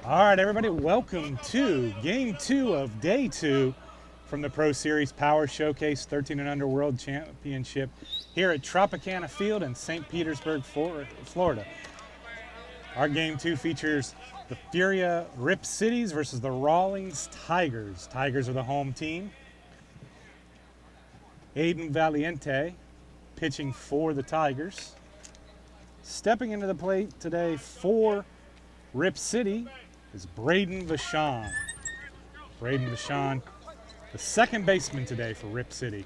All right, everybody, welcome to Game 2 of Day 2 from the Pro Series Power Showcase 13 and Under World Championship here at Tropicana Field in St. Petersburg, Florida. Our Game 2 features the Furia Rip Cities versus the Rawlings Tigers. Tigers are the home team. Aiden Valente pitching for the Tigers. Stepping into the plate today for Rip City is Braden Vachon. Braden Vachon, the second baseman today for Rip City.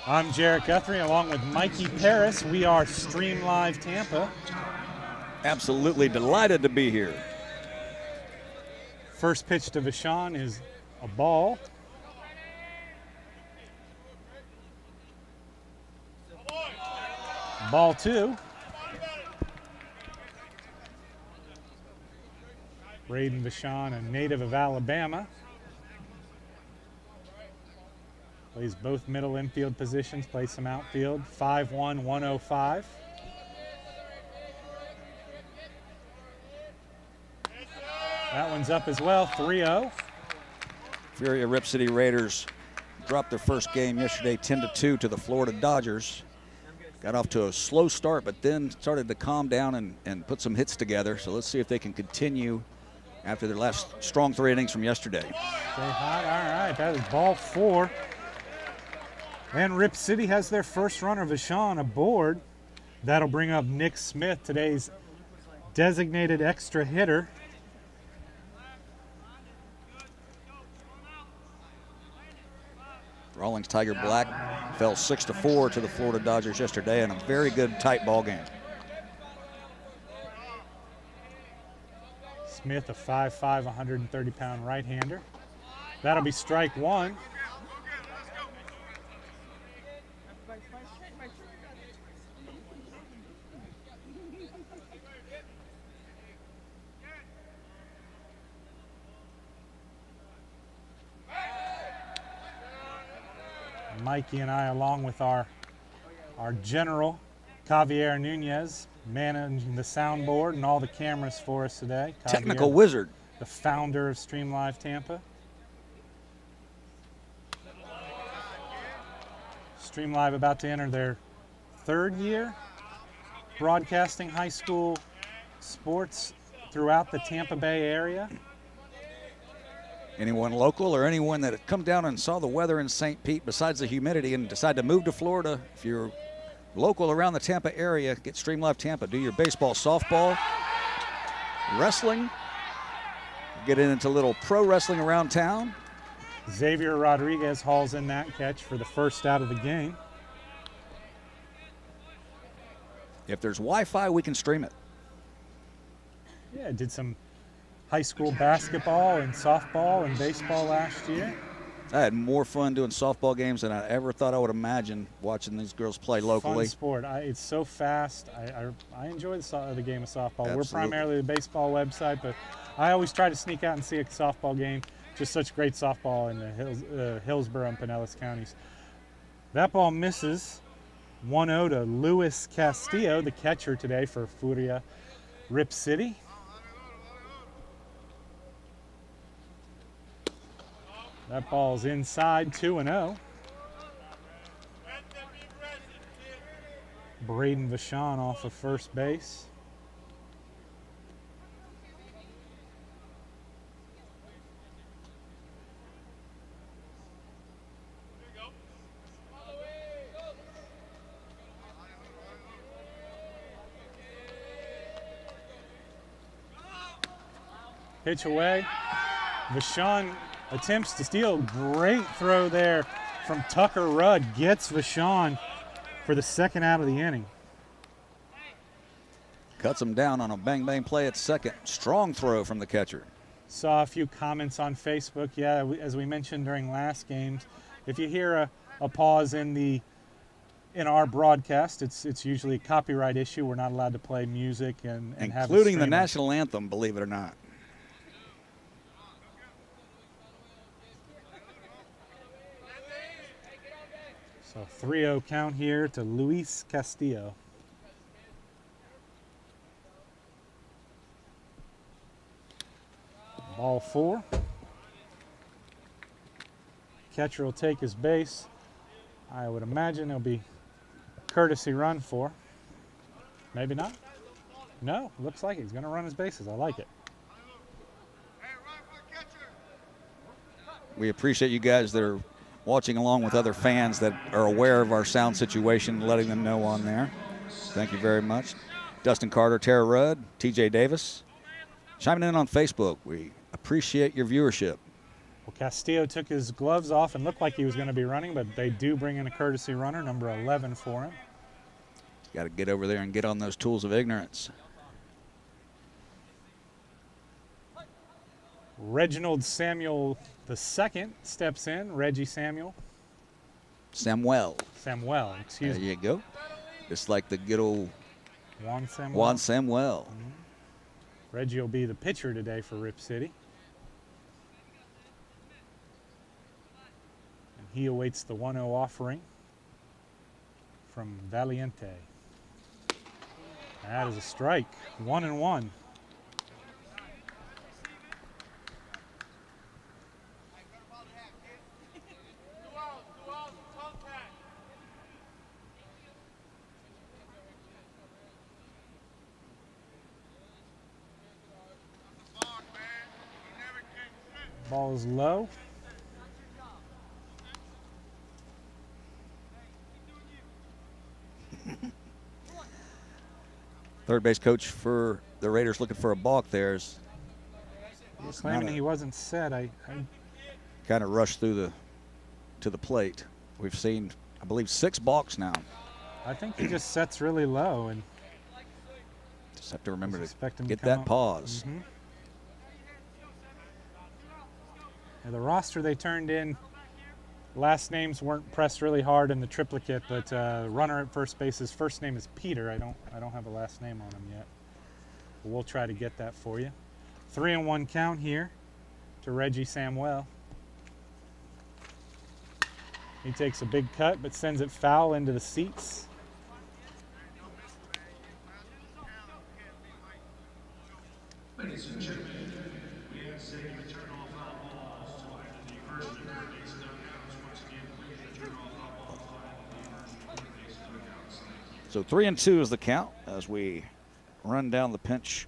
I'm Jarrett Guthrie along with Mikey Paris. We are Stream Live Tampa. Absolutely delighted to be here. First pitch to Vachon is a ball. Ball 2. Braden Vachon, a native of Alabama. Plays both middle infield positions, plays some outfield. 5'1", 105. That one's up as well, 3-0. Furia Rip City Raiders dropped their first game yesterday 10-2 to the Florida Dodgers. Got off to a slow start, but then started to calm down and put some hits together. So let's see if they can continue after their last strong 3 innings from yesterday. Stay hot. All right, that is ball 4. And Rip City has their first runner, Vachon, aboard. That'll bring up Nick Smith, today's designated extra hitter. Rawlings Tiger Black fell 6-4 to the Florida Dodgers yesterday in a very good tight ball game. Smith, a 5'5", 130-pound right-hander. That'll be strike 1. Mikey and I, along with our general, Xavier Rodriguez, managing the soundboard and all the cameras for us today. Xavier, Technical wizard. The founder of Stream Live Tampa. Stream Live about to enter their 3rd year broadcasting high school sports throughout the Tampa Bay area. Anyone local or anyone that had come down and saw the weather in St. Pete besides the humidity and decide to move to Florida, if you're local around the Tampa area, get Stream Live Tampa. Do your baseball, softball, wrestling, get into a little pro wrestling around town. Xavier Rodriguez hauls in that catch for the first out of the game. If there's Wi-Fi, we can stream it. Yeah, did some high school basketball and softball and baseball last year. I had more fun doing softball games than I ever thought I would imagine watching these girls play locally. Fun sport. It's so fast. I enjoy the game of softball. Absolutely. We're primarily a baseball website, but I always try to sneak out and see a softball game. Just such great softball in the Hillsborough and Pinellas counties. That ball misses. 1-0 to Luis Castillo, the catcher today for Furia Rip City. That ball's inside, 2-0. Braden Vachon off of first base. Pitch away. Vachon attempts to steal. Great throw there from Tucker Rudd. Gets Vachon for the second out of the inning. Cuts him down on a bang-bang play at second. Strong throw from the catcher. Saw a few comments on Facebook. Yeah, as we mentioned during last games, if you hear a pause in our broadcast, it's usually a copyright issue. We're not allowed to play music and have including the national anthem, believe it or not. So 3-0 count here to Luis Castillo. Ball 4. Catcher will take his base. I would imagine it'll be courtesy run for. Maybe not. No, looks like he's going to run his bases. I like it. We appreciate you guys that are watching along with other fans that are aware of our sound situation, letting them know on there. Thank you very much. Dustin Carter, Tara Rudd, TJ Davis, chiming in on Facebook. We appreciate your viewership. Well, Castillo took his gloves off and looked like he was going to be running, but they do bring in a courtesy runner, number 11 for him. Got to get over there and get on those tools of ignorance. Reginald Samuel II steps in. Reggie Samuel. Samuel, excuse me. There you go. Just like the good old Juan Samuel. Juan Samuel. Reggie will be the pitcher today for Rip City. And he awaits the 1-0 offering from Valente. That is a strike. 1-1. Ball is low. Third base coach for the Raiders looking for a balk there. He's claiming he wasn't set. I kind of rushed through to the plate. We've seen, I believe, 6 balks now. I think he just sets really low and just have to remember to get to that pause. The roster they turned in, last names weren't pressed really hard in the triplicate, but runner at first base, his first name is Peter. I don't have a last name on him yet. But we'll try to get that for you. 3-1 count here to Reggie Samuel. He takes a big cut, but sends it foul into the seats. Ladies and gentlemen, we have said return all foul balls to either the first and third base dugouts. Once again, please return all foul balls to either the first and third base dugouts. So 3-2 is the count as we run down the pinch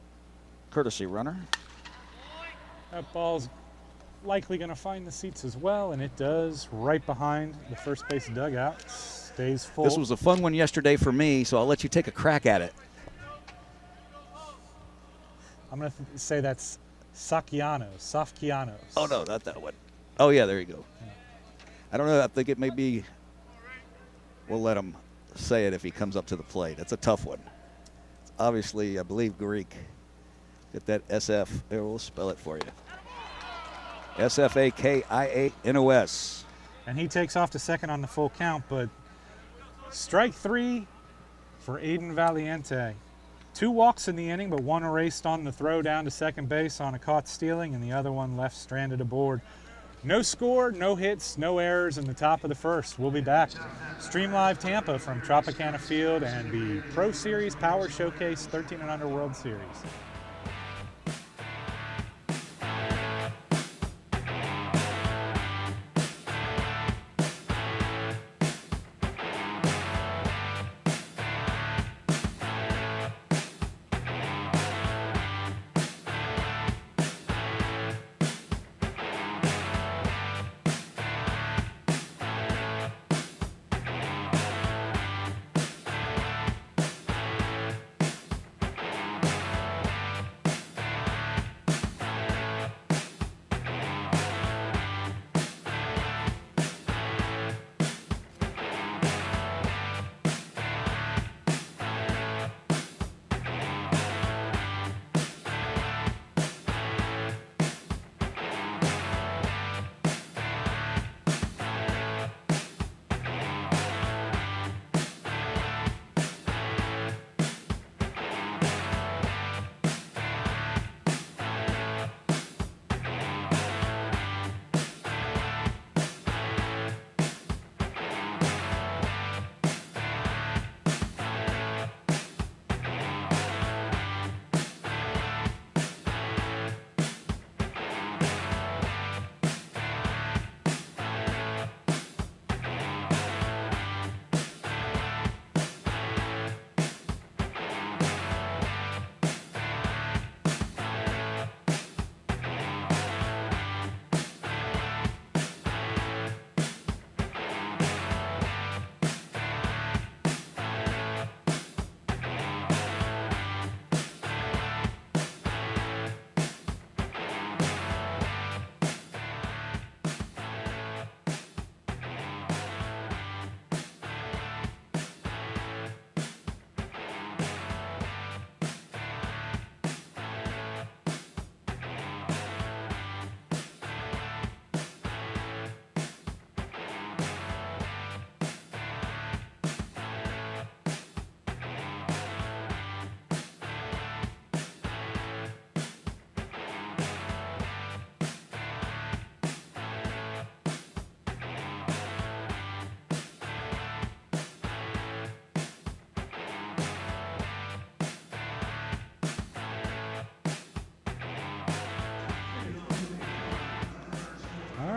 courtesy runner. That ball's likely going to find the seats as well, and it does, right behind the first base dugout. Stays full. This was a fun one yesterday for me, so I'll let you take a crack at it. I'm going to say that's Safkianos. Oh, no, not that one. Oh, yeah, there you go. I don't know. I think it may be. We'll let him say it if he comes up to the plate. That's a tough one. It's obviously, I believe, Greek. Get that SF. Here, we'll spell it for you. Sfakianos. And he takes off to second on the full count, but strike 3 for Aiden Valente. 2 walks in the inning, but 1 erased on the throw down to second base on a caught stealing, and the other one left stranded aboard. No score, no hits, no errors in the top of the first. We'll be back. Stream Live Tampa from Tropicana Field and the Pro Series Power Showcase 13 and Under World Series.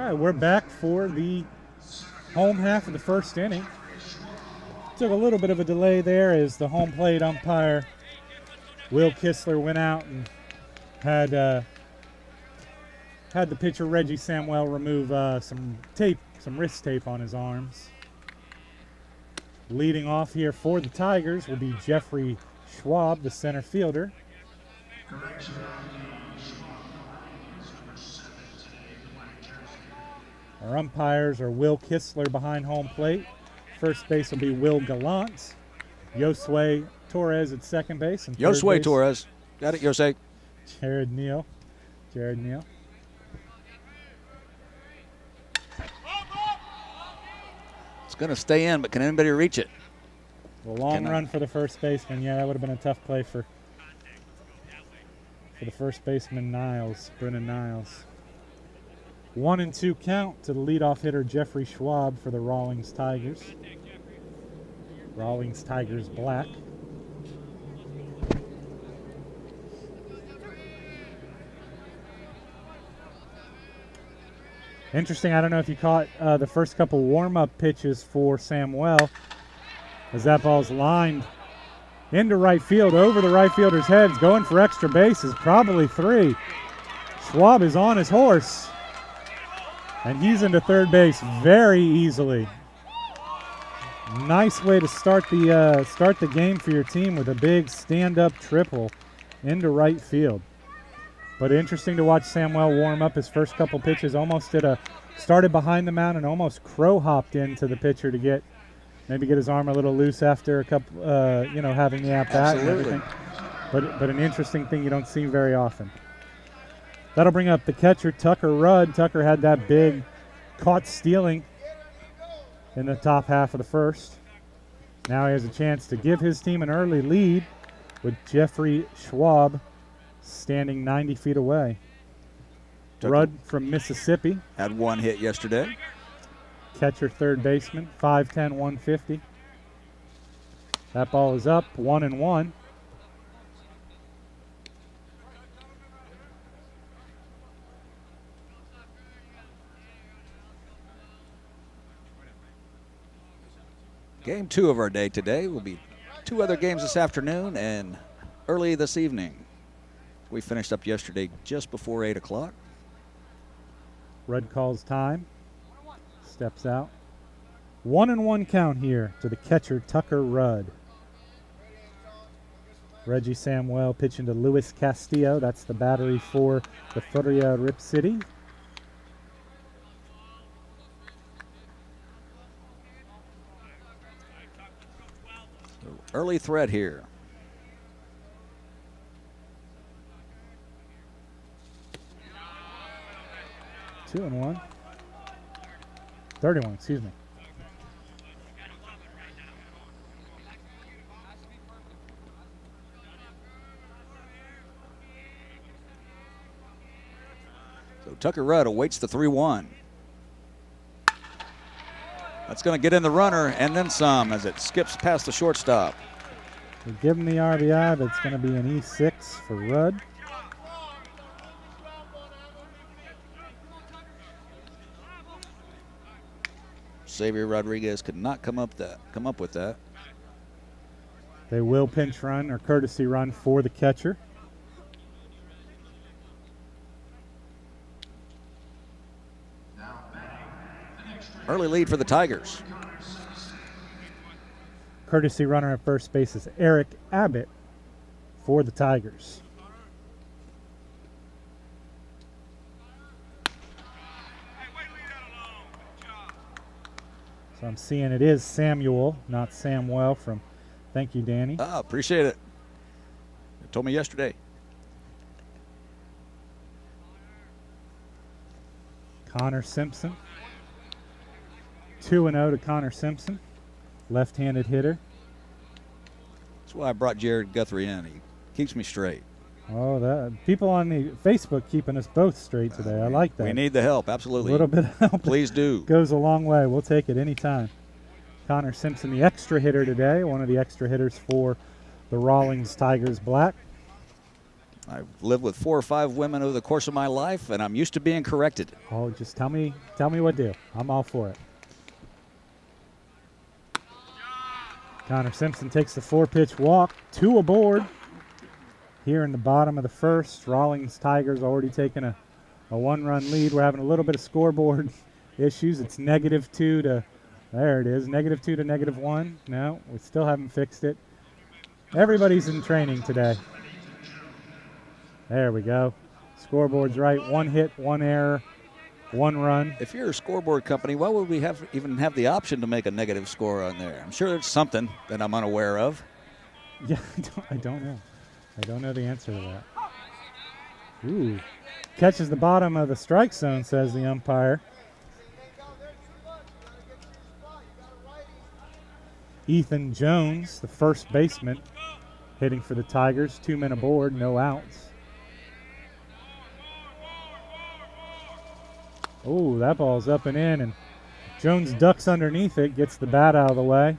right, we're back for the home half of the first inning. Took a little bit of a delay there as the home plate umpire, Will Kistler, went out and had the pitcher Reggie Samuel remove some wrist tape on his arms. Leading off here for the Tigers will be Jeffrey Schwab, the center fielder. Correction on the Schwab is number 7 today, the black jersey. Our umpires are Will Kistler behind home plate. First base will be Will Gallant. Josue Torres at second base. And Josue Torres. Got it, Jose. Jared Neal. It's going to stay in, but can anybody reach it? A long run for the first baseman. Yeah, that would have been a tough play for the first baseman, Brennan Niles. 1-2 count to the leadoff hitter, Jeffrey Schwab, for the Rawlings Tigers. Rawlings Tigers black. Interesting, I don't know if you caught the first couple warm-up pitches for Samuel, as that ball's lined into right field, over the right fielder's heads, going for extra bases, probably 3. Schwab is on his horse, and he's into third base very easily. Nice way to start the game for your team with a big stand-up triple into right field. But interesting to watch Samuel warm up his first couple pitches. Started behind the mound and almost crow hopped into the pitcher to maybe get his arm a little loose after a couple, having the at bat and everything. But an interesting thing you don't see very often. That'll bring up the catcher, Tucker Rudd. Tucker had that big caught stealing in the top half of the first. Now he has a chance to give his team an early lead with Jeffrey Schwab standing 90 feet away. Rudd from Mississippi. Had one hit yesterday. Catcher, third baseman, 5'10", 150. That ball is up, 1-1. Game 2 of our day today will be 2 other games this afternoon and early this evening. We finished up yesterday just before 8 o'clock. Rudd calls time, steps out. 1-1 count here to the catcher, Tucker Rudd. Reggie Samuel pitching to Luis Castillo. That's the battery for the Furia Rip City. So early threat here. 2-1. 31, excuse me. So Tucker Rudd awaits the 3-1. That's going to get in the runner and then some as it skips past the shortstop. We give him the RBI, but it's going to be an E6 for Rudd. Xavier Rodriguez could not come up with that. They will pinch run or courtesy run for the catcher. Early lead for the Tigers. Courtesy runner at first base is Eric Abbott for the Tigers. So I'm seeing it is Samuel, not Samwell from, thank you, Danny. Appreciate it. You told me yesterday. Connor Simpson. 2-0 to Connor Simpson, left-handed hitter. That's why I brought Jared Guthrie in. He keeps me straight. Oh, that people on the Facebook keeping us both straight today. I like that. We need the help, absolutely. A little bit of help. Please do. Goes a long way. We'll take it anytime. Connor Simpson, the extra hitter today, one of the extra hitters for the Rawlings Tigers black. I've lived with 4 or 5 women over the course of my life, and I'm used to being corrected. Oh, just tell me what to do. I'm all for it. Connor Simpson takes the 4-pitch walk, 2 aboard. Here in the bottom of the first, Rawlings Tigers already taking a 1-run lead. We're having a little bit of scoreboard issues. It's -2 to, there it is, -2 to -1. No, we still haven't fixed it. Everybody's in training today. There we go. Scoreboard's right. 1 hit, 1 error, 1 run. If you're a scoreboard company, why would we even have the option to make a negative score on there? I'm sure there's something that I'm unaware of. Yeah, I don't know. I don't know the answer to that. Ooh. Catches the bottom of the strike zone, says the umpire. Ethan Jones, the first baseman, hitting for the Tigers. 2 men aboard, no outs. Oh, that ball's up and in, and Jones ducks underneath it, gets the bat out of the way.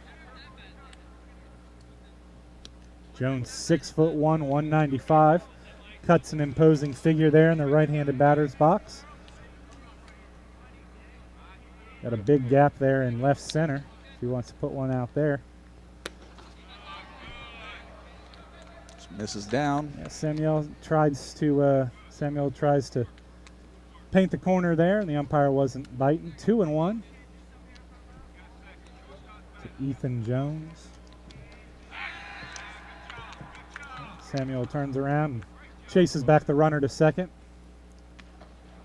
Jones, 6'1", 195. Cuts an imposing figure there in the right-handed batter's box. Got a big gap there in left center if he wants to put one out there. Just misses down. Yeah, Samuel tries to paint the corner there, and the umpire wasn't biting. 2-1 to Ethan Jones. Samuel turns around and chases back the runner to second.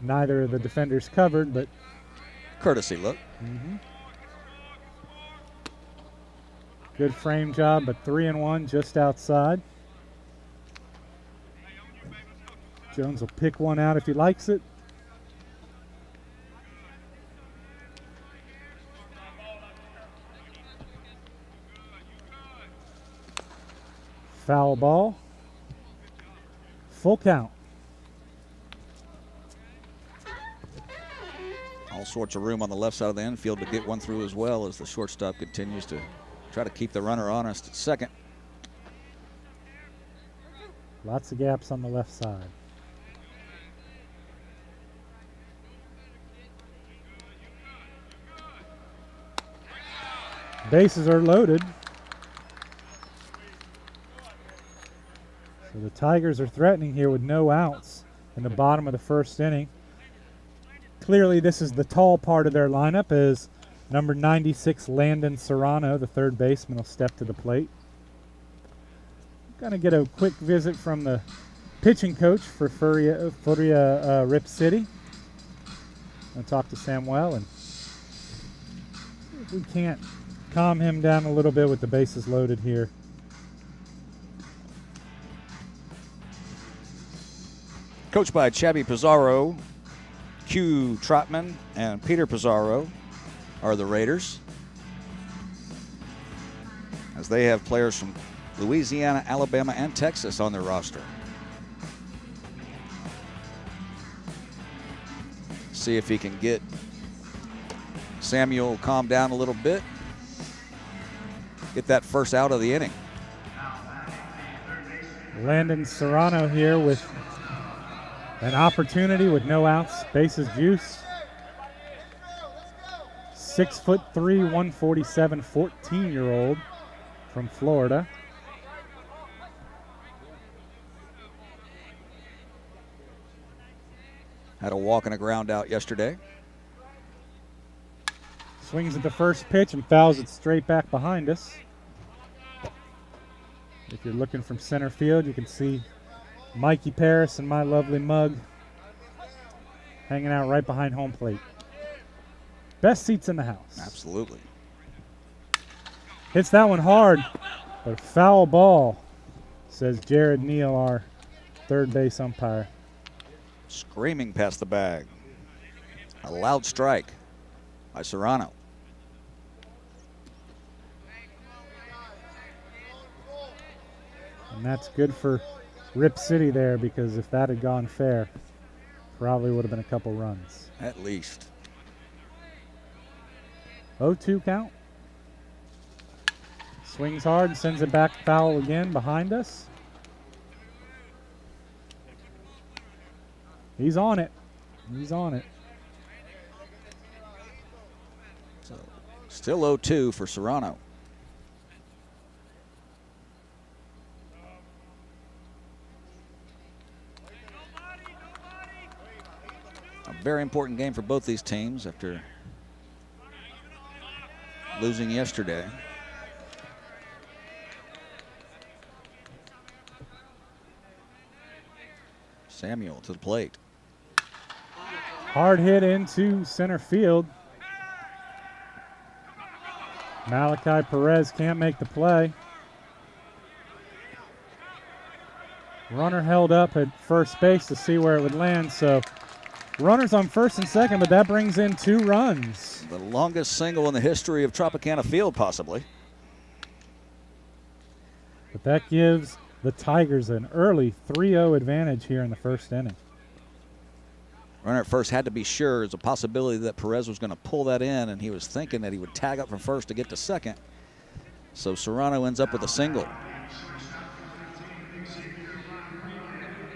Neither of the defenders covered, but Courtesy look. Good frame job, but 3-1 just outside. Jones will pick one out if he likes it. Foul ball. Full count. All sorts of room on the left side of the infield to get one through as well as the shortstop continues to try to keep the runner honest at second. Lots of gaps on the left side. Bases are loaded. So the Tigers are threatening here with no outs in the bottom of the first inning. Clearly this is the tall part of their lineup as number 96, Landon Serrano, the third baseman, will step to the plate. Going to get a quick visit from the pitching coach for Furia Rip City. I'll talk to Samuel and see if we can't calm him down a little bit with the bases loaded here. Coached by Chabby Pizarro, Q Trotman, and Peter Pizarro are the Raiders, as they have players from Louisiana, Alabama, and Texas on their roster. See if he can get Samuel calmed down a little bit. Get that first out of the inning. Landon Serrano here with an opportunity with no outs, bases juiced. 6'3", 147, 14-year-old from Florida. Had a walk and a ground out yesterday. Swings at the first pitch and fouls it straight back behind us. If you're looking from center field, you can see Mikey Paris and my lovely mug hanging out right behind home plate. Best seats in the house. Absolutely. Hits that one hard, but a foul ball, says Jared Neal, our third base umpire. Screaming past the bag. A loud strike by Serrano. And that's good for Rip City there, because if that had gone fair, probably would have been a couple runs. At least. 0-2 count. Swings hard and sends it back foul again behind us. He's on it. He's on it. So still 0-2 for Serrano. A very important game for both these teams after losing yesterday. Samuel to the plate. Hard hit into center field. Malachi Perez can't make the play. Runner held up at first base to see where it would land, so runners on first and second, but that brings in 2 runs. The longest single in the history of Tropicana Field, possibly. But that gives the Tigers an early 3-0 advantage here in the first inning. Runner at first had to be sure. There's a possibility that Perez was going to pull that in, and he was thinking that he would tag up from first to get to second. So Serrano ends up with a single.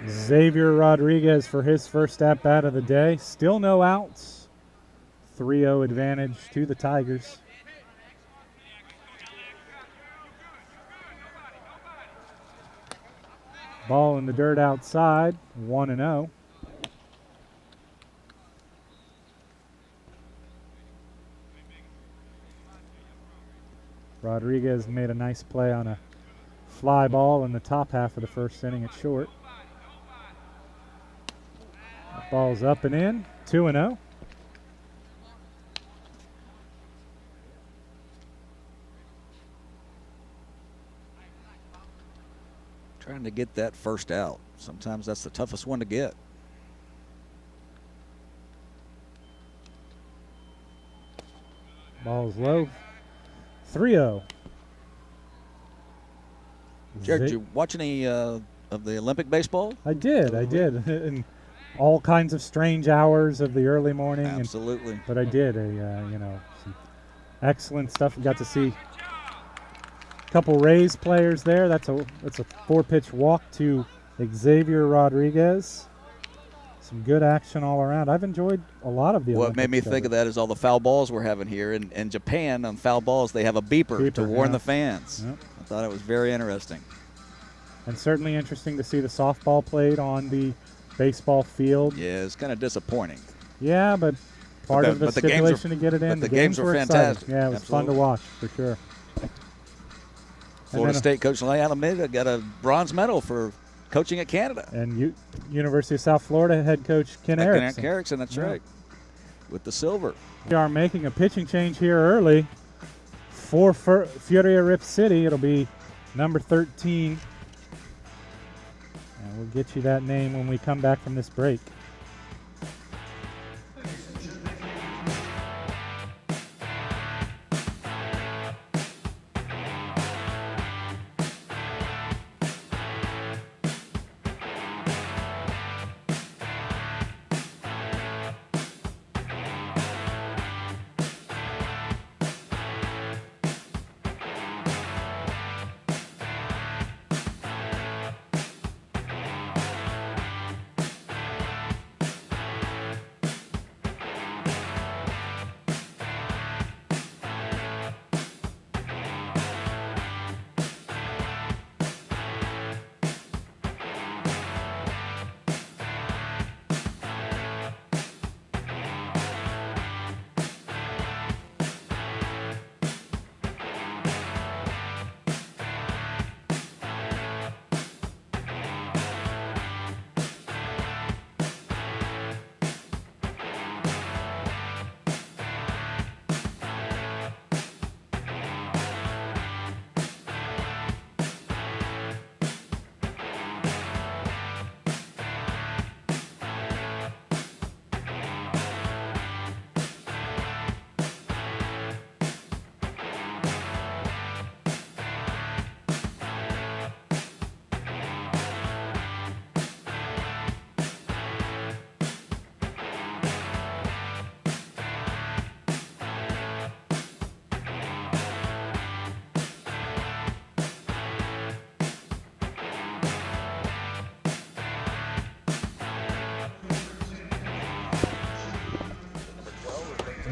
Xavier Rodriguez for his first at-bat of the day. Still no outs. 3-0 advantage to the Tigers. Ball in the dirt outside, 1-0. Rodriguez made a nice play on a fly ball in the top half of the first inning at short. That ball's up and in, 2-0. Trying to get that first out. Sometimes that's the toughest one to get. Ball's low, 3-0. Jared, did you watch any of the Olympic baseball? I did. In all kinds of strange hours of the early morning. Absolutely. But I did. Some excellent stuff. We got to see a couple Rays players there. That's a 4-pitch walk to Xavier Rodriguez. Some good action all around. I've enjoyed a lot of the What Olympic made me coverage. think of that is all the foul balls we're having here. In Japan, on foul balls, they have a beeper to warn the fans. Yep. I thought it was very interesting. And certainly interesting to see the softball played on the baseball field. Yeah, it's kind of disappointing. Yeah, but part of the stipulation to get it in. But the games were fantastic. Exciting. Yeah, it was fun to watch for sure. Florida State coach Lay Alameda got a bronze medal for coaching at Canada. And University of South Florida head coach Ken Erickson. That's right. With the silver. We are making a pitching change here early for Furia Rip City. It'll be number 13. And we'll get you that name when we come back from this break.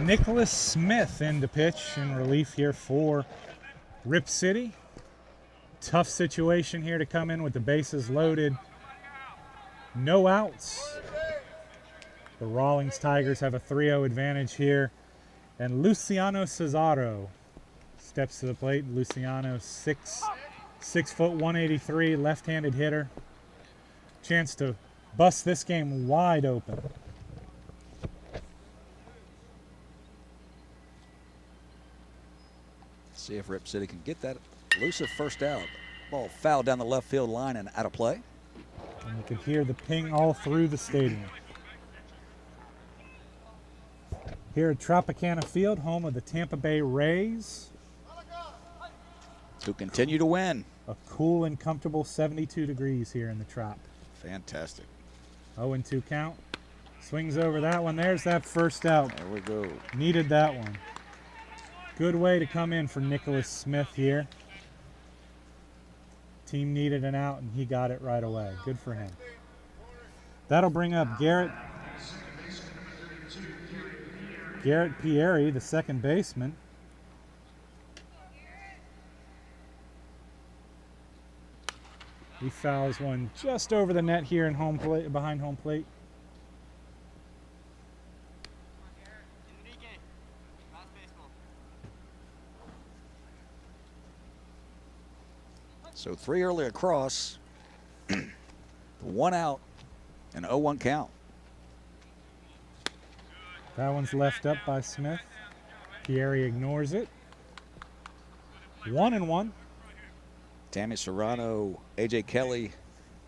Nicholas Smith in to pitch in relief here for Rip City. Tough situation here to come in with the bases loaded. No outs. The Rawlings Tigers have a 3-0 advantage here. And Luciano Cesaro steps to the plate. Luciano, 6 foot 183, left-handed hitter. Chance to bust this game wide open. See if Rip City can get that elusive first out. Ball fouled down the left field line and out of play. And you can hear the ping all through the stadium. Here at Tropicana Field, home of the Tampa Bay Rays. Who continue to win. A cool and comfortable 72 degrees here in the Trop. Fantastic. 0-2 count. Swings over that one. There's that first out. There we go. Needed that one. Good way to come in for Nicholas Smith here. Team needed an out, and he got it right away. Good for him. That'll bring up Garrett Pierre, the second baseman. He fouls one just over the net here in home plate, behind home plate. So 3 early across, 1 out, and 0-1 count. That one's left up by Smith. Pierre ignores it. 1-1. Tammy Serrano, AJ Kelly,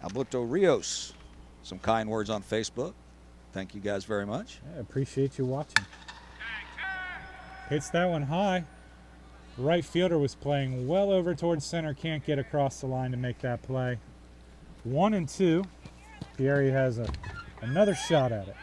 Alberto Rios. Some kind words on Facebook. Thank you guys very much. I appreciate you watching. Hits that one high. Right fielder was playing well over towards center. Can't get across the line to make that play. 1-2. Pierre has another shot at it.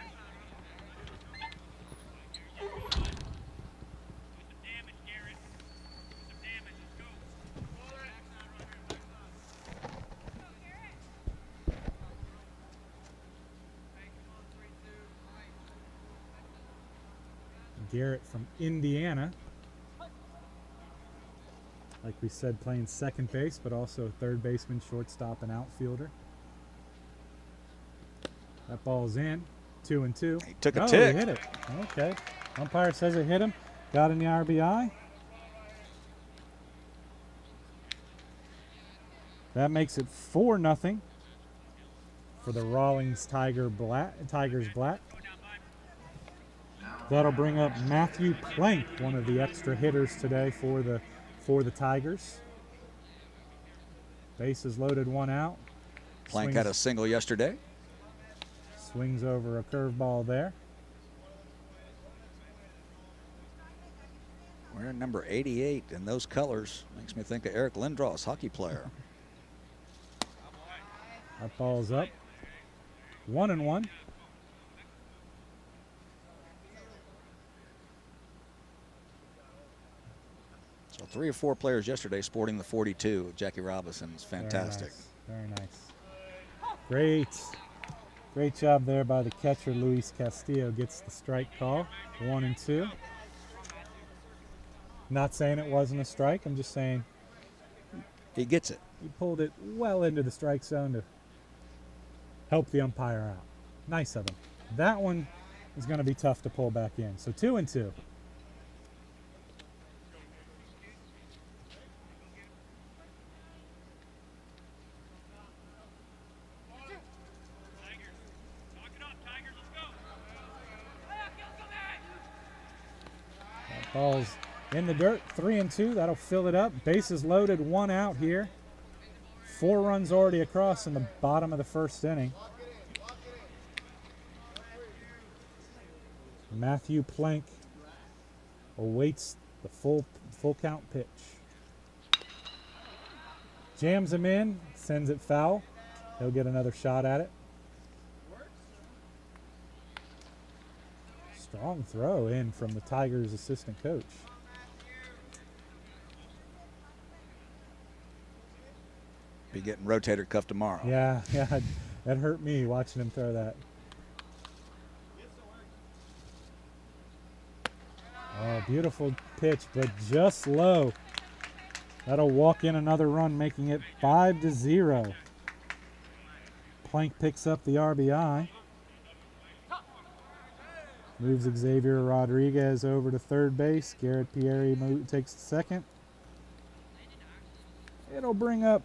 Garrett from Indiana. Like we said, playing second base, but also third baseman, shortstop, and outfielder. That ball's in. 2-2. He took a He tick. hit it. Okay. Umpire says it hit him. Got in the RBI. That makes it 4-0 for the Rawlings Tigers Black. That'll bring up Matthew Plank, one of the extra hitters today for the Tigers. Bases loaded, 1 out. Plank had a single yesterday. Swings over a curveball there. Wearing number 88 in those colors makes me think of Eric Lindros, hockey player. That ball's up. 1-1. So 3 or 4 players yesterday sporting the 42 of Jackie Robinson's fantastic. Very nice. Great job there by the catcher, Luis Castillo. Gets the strike call. 1-2. Not saying it wasn't a strike. I'm just saying He gets it. he pulled it well into the strike zone to help the umpire out. Nice of him. That one is going to be tough to pull back in. So 2-2. That ball's in the dirt. 3-2. That'll fill it up. Bases loaded. 1 out here. 4 runs already across in the bottom of the first inning. Matthew Plank awaits the full count pitch. Jams him in, sends it foul. He'll get another shot at it. Strong throw in from the Tigers' assistant coach. Be getting rotator cuff tomorrow. Yeah, that hurt me watching him throw that. Oh, beautiful pitch, but just low. That'll walk in another run, making it 5-0. Plank picks up the RBI. Moves Xavier Rodriguez over to third base. Garrett Pierre takes second. It'll bring up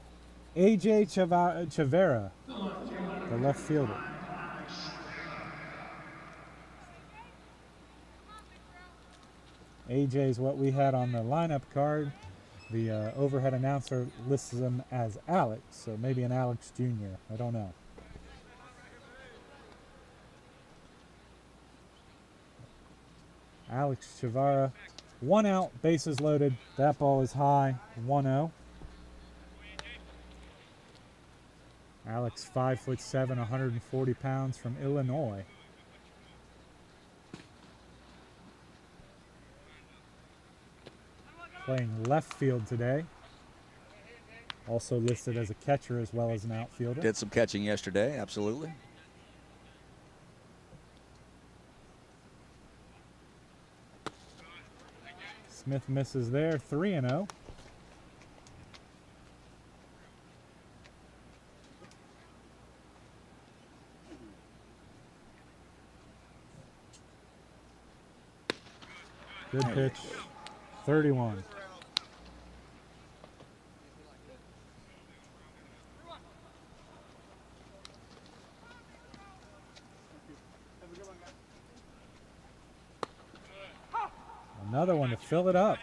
AJ Chavera, the left fielder. AJ is what we had on the lineup card. The overhead announcer lists him as Alex, so maybe an Alex Jr. I don't know. Alex Chavara, 1 out, bases loaded. That ball is high, 1-0. Alex, 5'7", 140 pounds, from Illinois. Playing left field today. Also listed as a catcher as well as an outfielder. Did some catching yesterday, absolutely. Smith misses there, 3-0. Good pitch, 31. Another one to fill it up.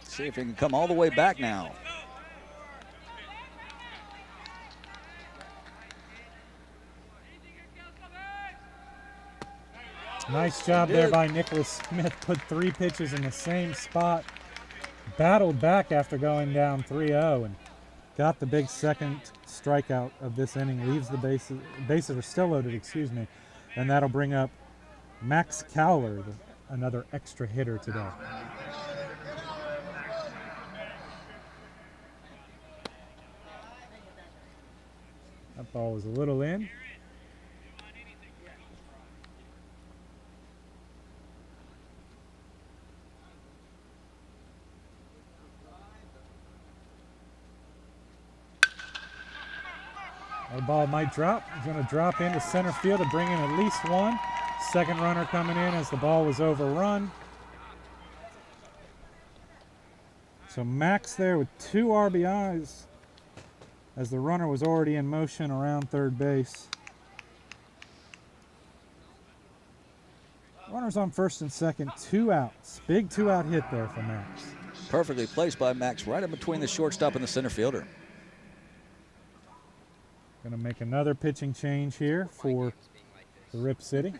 See if he can come all the way back now. Nice job there by Nicholas Smith. Put 3 pitches in the same spot. Battled back after going down 3-0 and got the big second strikeout of this inning. Leaves the bases are still loaded, excuse me. And that'll bring up Max Cowler, another extra hitter today. That ball was a little in. The ball might drop. He's going to drop into center field to bring in at least one. Second runner coming in as the ball was overrun. So Max there with 2 RBIs as the runner was already in motion around third base. Runners on first and second, 2 outs. Big 2-out hit there for Max. Perfectly placed by Max, right in between the shortstop and the center fielder. Going to make another pitching change here for the Rip City.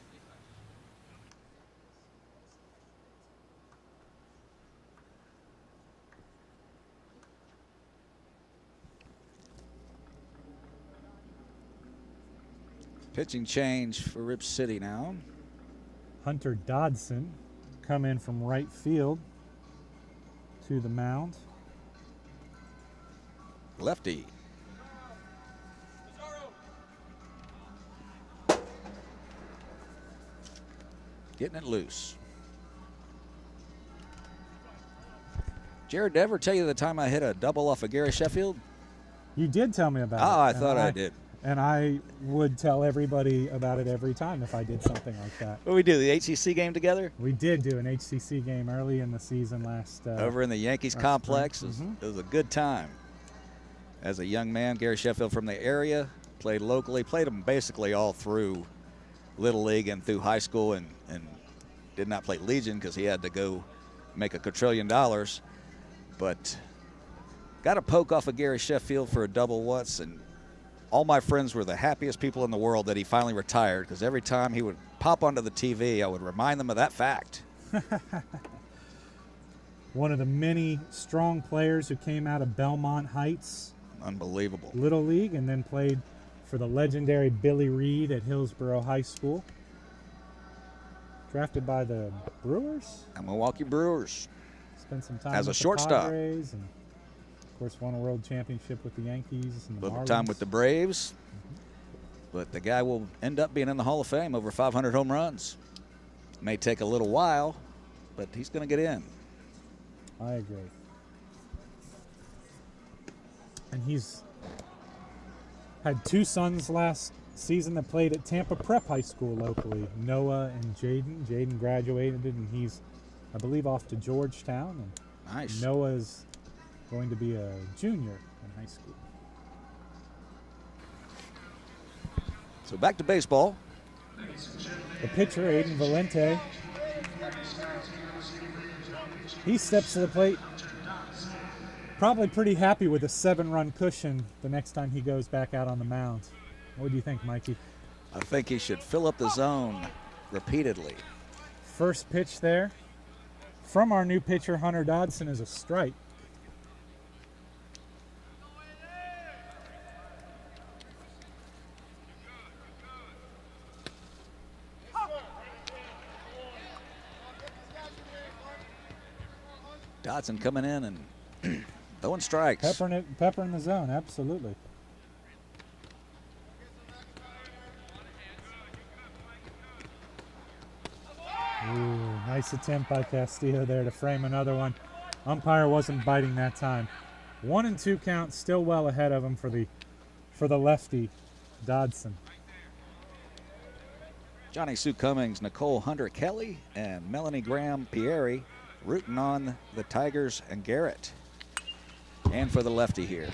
Pitching change for Rip City now. Hunter Dodson come in from right field to the mound. Lefty. Getting it loose. Jared, did I ever tell you the time I hit a double off of Gary Sheffield? You did tell me about it. Oh, I thought I did. And I would tell everybody about it every time if I did something like that. What we do, the HCC game together? We did do an HCC game early in the season last over in the Yankees complex. It was a good time. As a young man, Gary Sheffield from the area, played locally, played him basically all through Little League and through high school, and did not play Legion because he had to go make $1 quadrillion. But got a poke off of Gary Sheffield for a double once, and all my friends were the happiest people in the world that he finally retired, because every time he would pop onto the TV, I would remind them of that fact. One of the many strong players who came out of Belmont Heights. Unbelievable. Little League, and then played for the legendary Billy Reed at Hillsborough High School. Drafted by the Brewers? And Milwaukee Brewers. Spent some time as with a shortstop. The Padres, and of course won a world championship with the Yankees and the Little Marlins. time with the Braves. But the guy will end up being in the Hall of Fame, over 500 home runs. May take a little while, but he's going to get in. I agree. And he's had 2 sons last season that played at Tampa Prep High School locally, Noah and Jaden. Jaden graduated, and he's, I believe, off to Georgetown. And Nice. Noah's going to be a junior in high school. So back to baseball. The pitcher, Aiden Valente, he steps to the plate, probably pretty happy with a 7-run cushion the next time he goes back out on the mound. What do you think, Mikey? I think he should fill up the zone repeatedly. First pitch there from our new pitcher, Hunter Dodson, is a strike. Dodson coming in and throwing strikes. Peppering the zone, absolutely. Ooh, nice attempt by Castillo there to frame another one. Umpire wasn't biting that time. 1-2 count, still well ahead of him for the lefty, Dodson. Johnny Sue Cummings, Nicole Hunter Kelly, and Melanie Graham Pierre rooting on the Tigers and Garrett. And for the lefty here.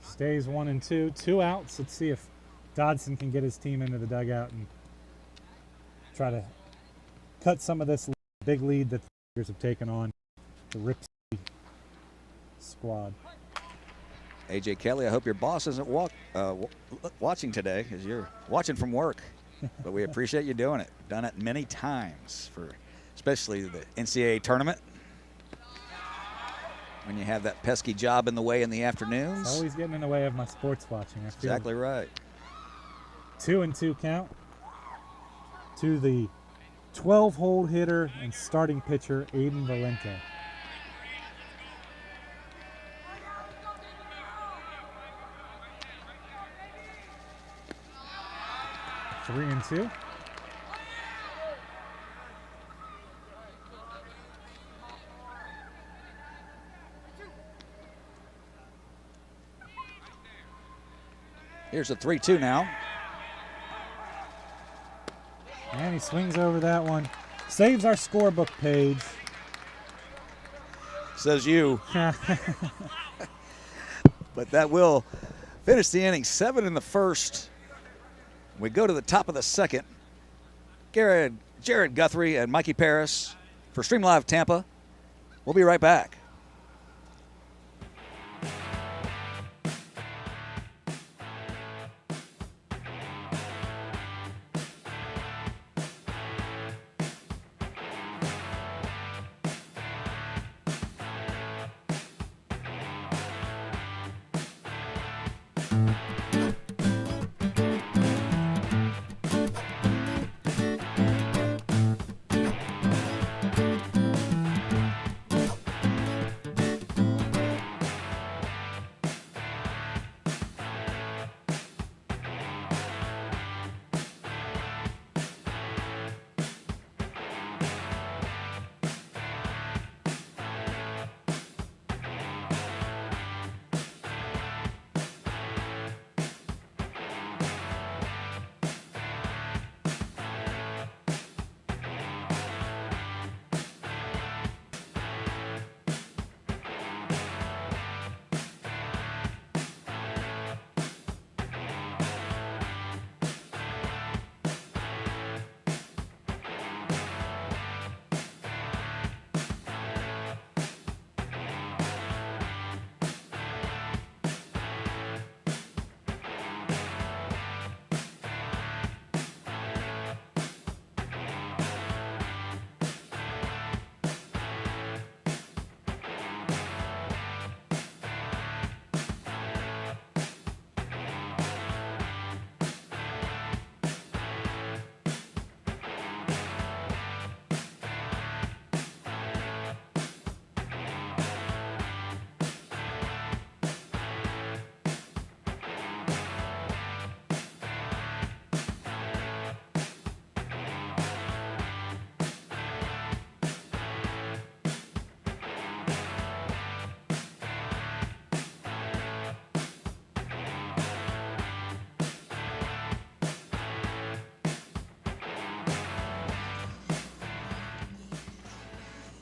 Stays 1-2, 2 outs. Let's see if Dodson can get his team into the dugout and try to cut some of this big lead that the Tigers have taken on the Rip City squad. AJ Kelly, I hope your boss isn't watching today, because you're watching from work. But we appreciate you doing it. Done it many times, for especially the NCAA tournament. When you have that pesky job in the way in the afternoons. It's always getting in the way of my sports watching. Exactly right. 2-2 count to the 12-hole hitter and starting pitcher, Aiden Valente. Three and two. Here's a 3-2 now. And he swings over that one. Saves our scorebook page. Says you. But that will finish the inning. 7 in the first. We go to the top of the second. Jared Guthrie and Mikey Paris for Stream Live Tampa. We'll be right back.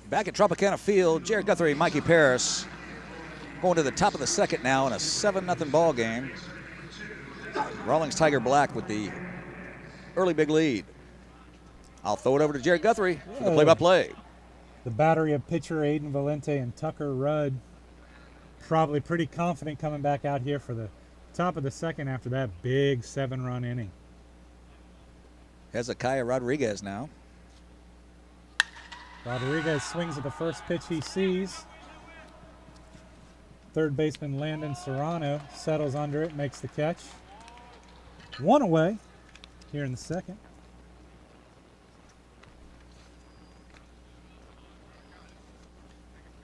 Back at Tropicana Field, Jared Guthrie, Mikey Paris going to the top of the second now in a 7-0 ball game. Rawlings Tiger Black with the early big lead. I'll throw it over to Jared Guthrie for the play-by-play. The battery of pitcher Aiden Valente and Tucker Rudd probably pretty confident coming back out here for the top of the second after that big 7-run inning. Xavier Rodriguez now. Rodriguez swings at the first pitch he sees. Third baseman Landon Serrano settles under it, makes the catch. One away here in the second.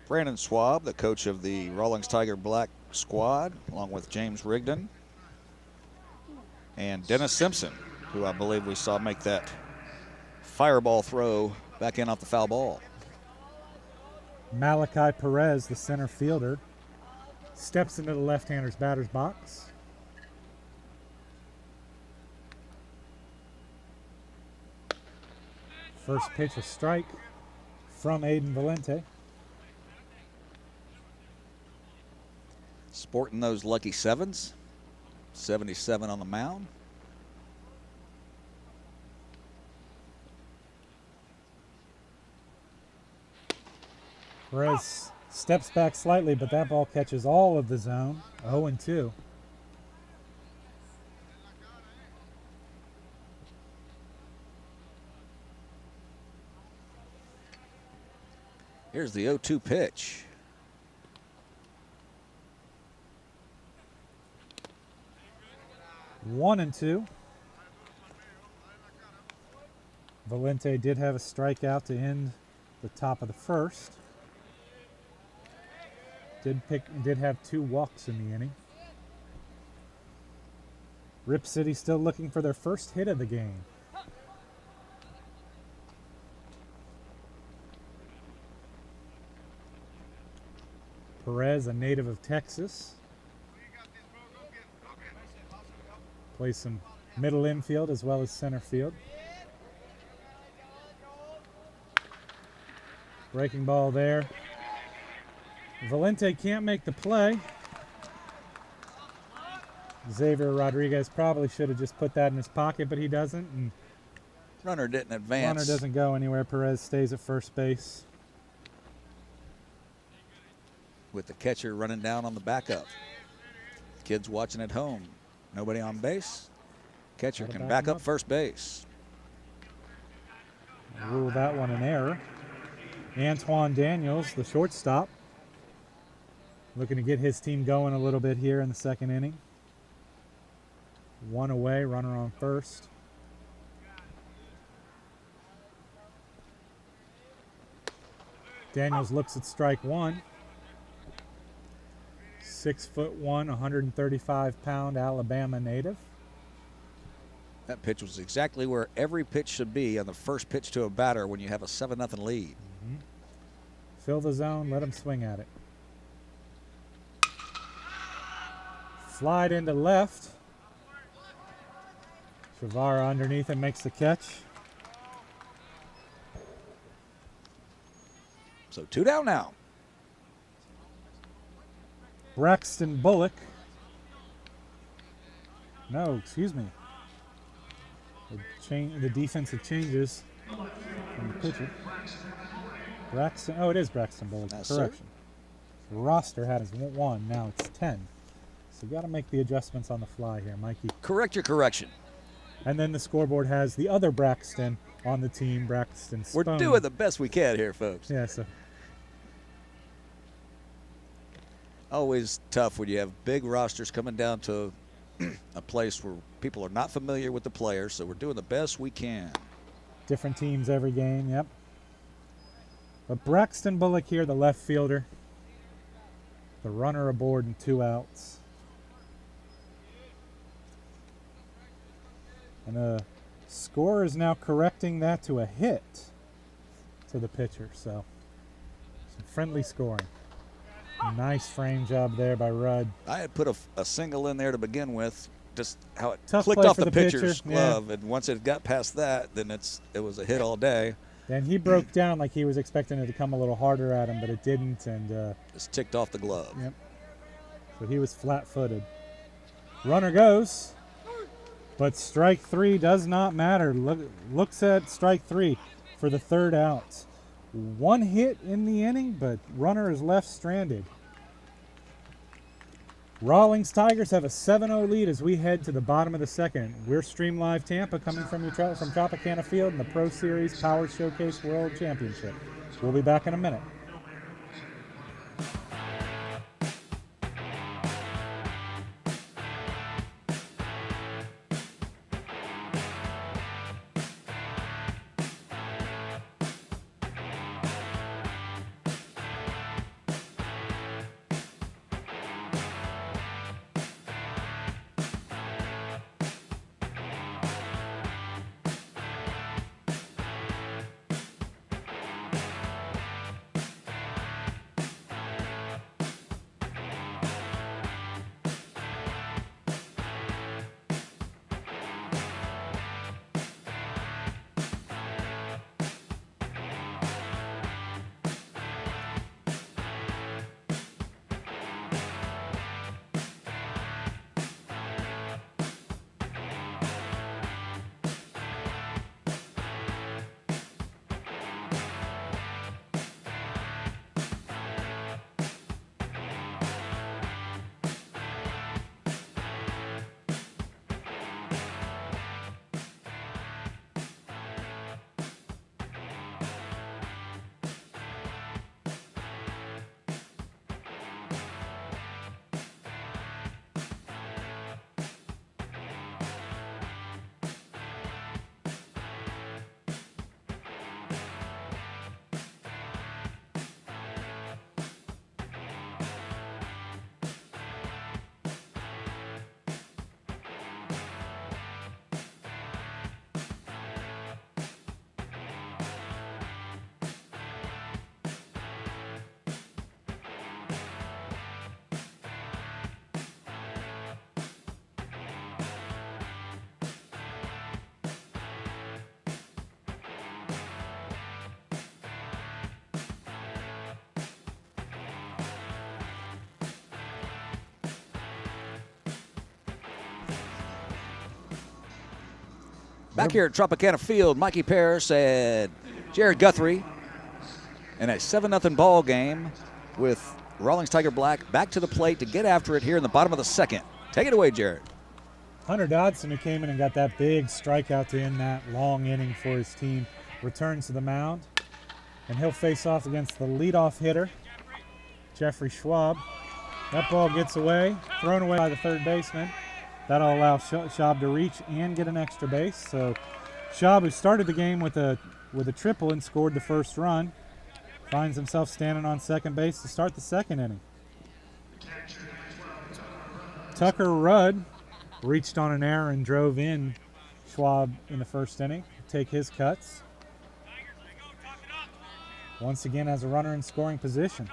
Brandon Schwab, the coach of the Rawlings Tiger Black squad, along with James Rigdon. And Dennis Simpson, who I believe we saw make that fireball throw back in off the foul ball. Malachi Perez, the center fielder, steps into the left-hander's batter's box. First pitch, a strike from Aiden Valente. Sporting those lucky sevens. 77 on the mound. Perez steps back slightly, but that ball catches all of the zone. 0-2. Here's the 0-2 pitch. One and two. Valente did have a strikeout to end the top of the first. Did have 2 walks in the inning. Rip City still looking for their first hit of the game. Perez, a native of Texas, plays some middle infield as well as center field. Breaking ball there. Valente can't make the play. Xavier Rodriguez probably should have just put that in his pocket, but he doesn't. And runner didn't advance. Runner doesn't go anywhere. Perez stays at first base. With the catcher running down on the backup. Kids watching at home. Nobody on base. Catcher can back up first base. Rule that one an error. Antoine Daniels, the shortstop, looking to get his team going a little bit here in the second inning. One away, runner on first. Daniels looks at strike one. 6'1", 135-pound Alabama native. That pitch was exactly where every pitch should be on the first pitch to a batter when you have a 7-0 lead. Mm-hmm. Fill the zone, let him swing at it. Slide into left. Shavara underneath and makes the catch. So 2 down now. Braxton Bullock. No, excuse me. The defensive changes from the pitcher. Braxton, oh, it is Braxton Bullock. Yes, correction. The roster had as 1, now it's 10. So you got to make the adjustments on the fly here, Mikey. Correct your correction. And then the scoreboard has the other Braxton on the team, Braxton Spohn. We're doing the best we can here, folks. Yeah, so. Always tough when you have big rosters coming down to a place where people are not familiar with the players, so we're doing the best we can. Different teams every game, yep. But Braxton Bullock here, the left fielder. The runner aboard and 2 outs. And the scorer is now correcting that to a hit to the pitcher, so some friendly scoring. Nice frame job there by Rudd. I had put a single in there to begin with, just how it Tough clicked play off for the the pitcher's pitcher, glove, and once it got past that, then it was a hit all day. And he broke down like he was expecting it to come a little harder at him, but it didn't. And Just ticked off the glove. yep. So he was flat-footed. Runner goes, but strike 3 does not matter. Looks at strike 3 for the 3rd out. 1 hit in the inning, but runner is left stranded. Rawlings Tigers have a 7-0 lead as we head to the bottom of the 2nd. We're Stream Live Tampa coming from Tropicana Field in the Pro Series Power Showcase World Championship. We'll be back in a minute. Back here at Tropicana Field, Mikey Parris and Jared Guthrie in a 7-0 ball game with Rawlings Tiger Black back to the plate to get after it here in the bottom of the 2nd. Take it away, Jared. Hunter Dodson, who came in and got that big strikeout to end that long inning for his team, returns to the mound, and he'll face off against the leadoff hitter, Jeffrey Schwab. That ball gets away, thrown away by the 3rd baseman. That'll allow Schwab to reach and get an extra base. So Schwab, who started the game with a triple and scored the 1st run, finds himself standing on 2nd base to start the 2nd inning. Tucker Rudd reached on an error and drove in Schwab in the 1st inning to take his cuts. Once again has a runner in scoring position.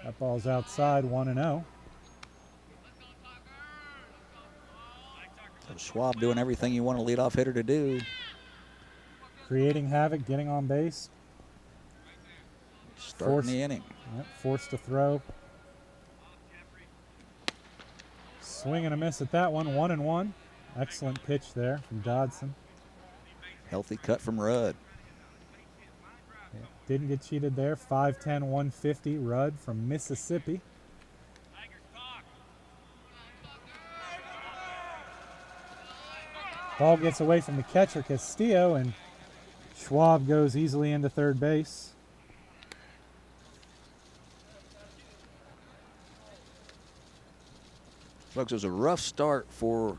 That ball's outside, 1-0. So Schwab doing everything you want a leadoff hitter to do. Creating havoc, getting on base. Starting the inning. Yep, forced to throw. Swing and a miss at that one, 1-1. Excellent pitch there from Dodson. Healthy cut from Rudd. Didn't get cheated there. 5'10", 150, Rudd from Mississippi. Ball gets away from the catcher, Castillo, and Schwab goes easily into 3rd base. Folks, it was a rough start for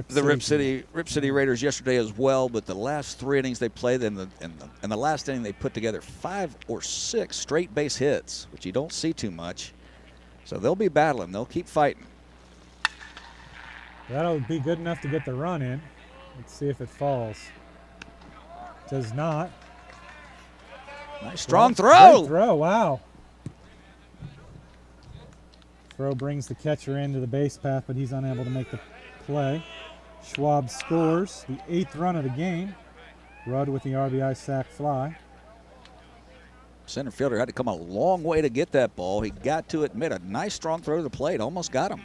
the Rip City Raiders yesterday as well, but the last 3 innings they played, in the last inning they put together 5 or 6 straight base hits, which you don't see too much. So they'll be battling. They'll keep fighting. That'll be good enough to get the run in. Let's see if it falls. Does not. Nice strong throw. Great throw, wow. Throw brings the catcher into the base path, but he's unable to make the play. Schwab scores the 8th run of the game. Rudd with the RBI sac fly. Center fielder had to come a long way to get that ball. He got to it, made a nice strong throw to the plate, almost got him.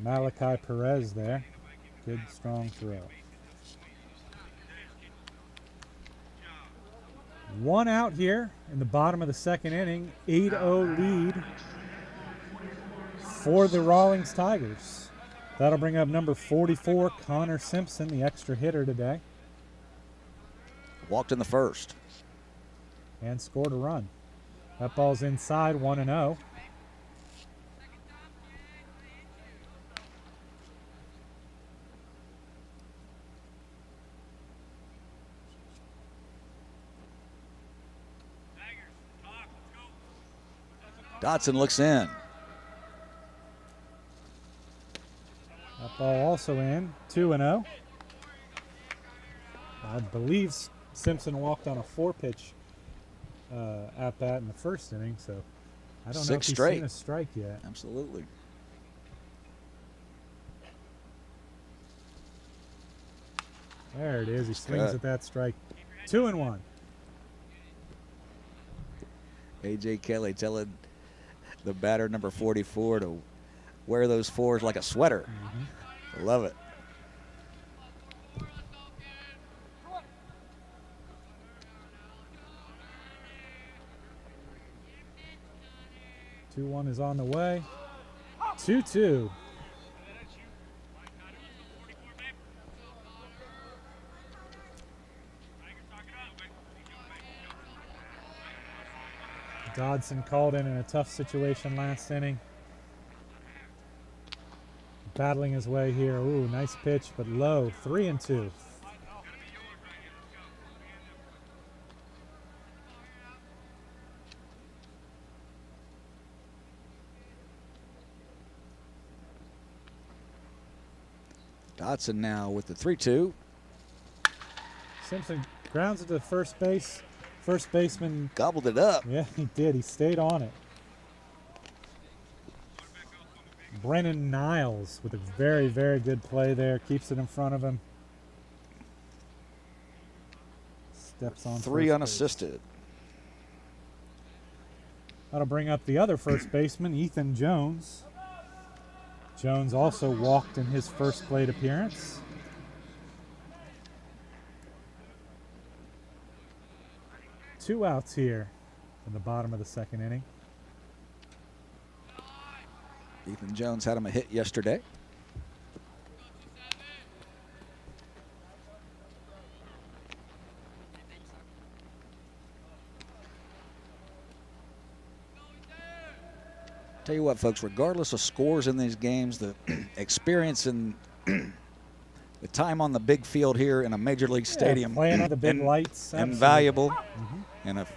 Malachi Perez there. Good strong throw. 1 out here in the bottom of the 2nd inning. 8-0 lead for the Rawlings Tigers. That'll bring up number 44, Connor Simpson, the extra hitter today. Walked in the first. And scored a run. That ball's inside, 1-0. Dotson looks in. That ball also in, 2-0. I believe Simpson walked on a 4-pitch at bat in the first inning, so I don't know if he's seen a strike yet. Absolutely. There it is. He swings at that strike. 2-1. A.J. Kelly telling the batter, number 44, to wear those 4s like a sweater. I love it. Two-one is on the way. 2-2. Dodson called in a tough situation last inning. Battling his way here. Ooh, nice pitch, but low. 3-2. Dotson now with the 3-2. Simpson grounds it to first base. First baseman gobbled it up. Yeah, he did. He stayed on it. Brennan Niles with a very, very good play there. Keeps it in front of him. Steps on 3 unassisted. That'll bring up the other first baseman, Ethan Jones. Jones also walked in his first plate appearance. Two outs here in the bottom of the 2nd inning. Ethan Jones had him a hit yesterday. Tell you what, folks, regardless of scores in these games, the experience and the time on the big field here in a major league stadium, playing on the big lights, invaluable, and a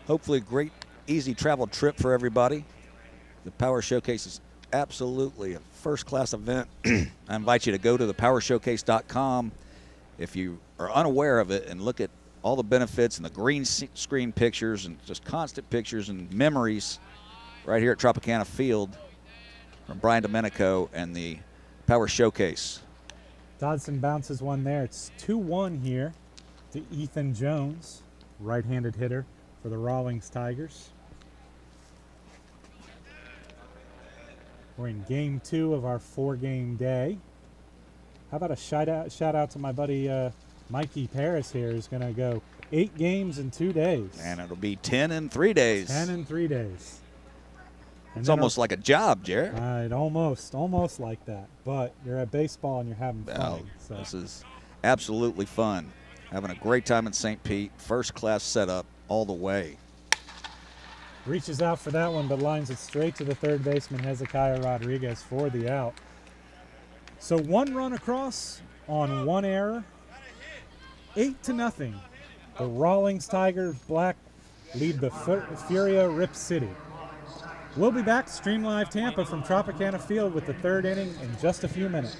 hopefully great, easy travel trip for everybody. The Power Showcase is absolutely a first-class event. I invite you to go to thepowershowcase.com if you are unaware of it and look at all the benefits and the green screen pictures and just constant pictures and memories right here at Tropicana Field from Brian Domenico and the Power Showcase. Dodson bounces one there. It's 2-1 here to Ethan Jones, right-handed hitter for the Rawlings Tigers. We're in game 2 of our 4-game day. How about a shout out to my buddy Mikey Paris here, who's going to go 8 games in 2 days. And it'll be 10 in 3 days. 10 in 3 days. It's almost like a job, Jared. Almost like that. But you're at baseball and you're having fun. Well, so. This is absolutely fun. Having a great time in St. Pete. First-class setup all the way. Reaches out for that one, but lines it straight to the third baseman, Xavier Rodriguez, for the out. So 1 run across on 1 error. 8-0. The Rawlings Tigers Black lead the Furia Rip City. We'll be back, Stream Live Tampa from Tropicana Field with the 3rd inning in just a few minutes.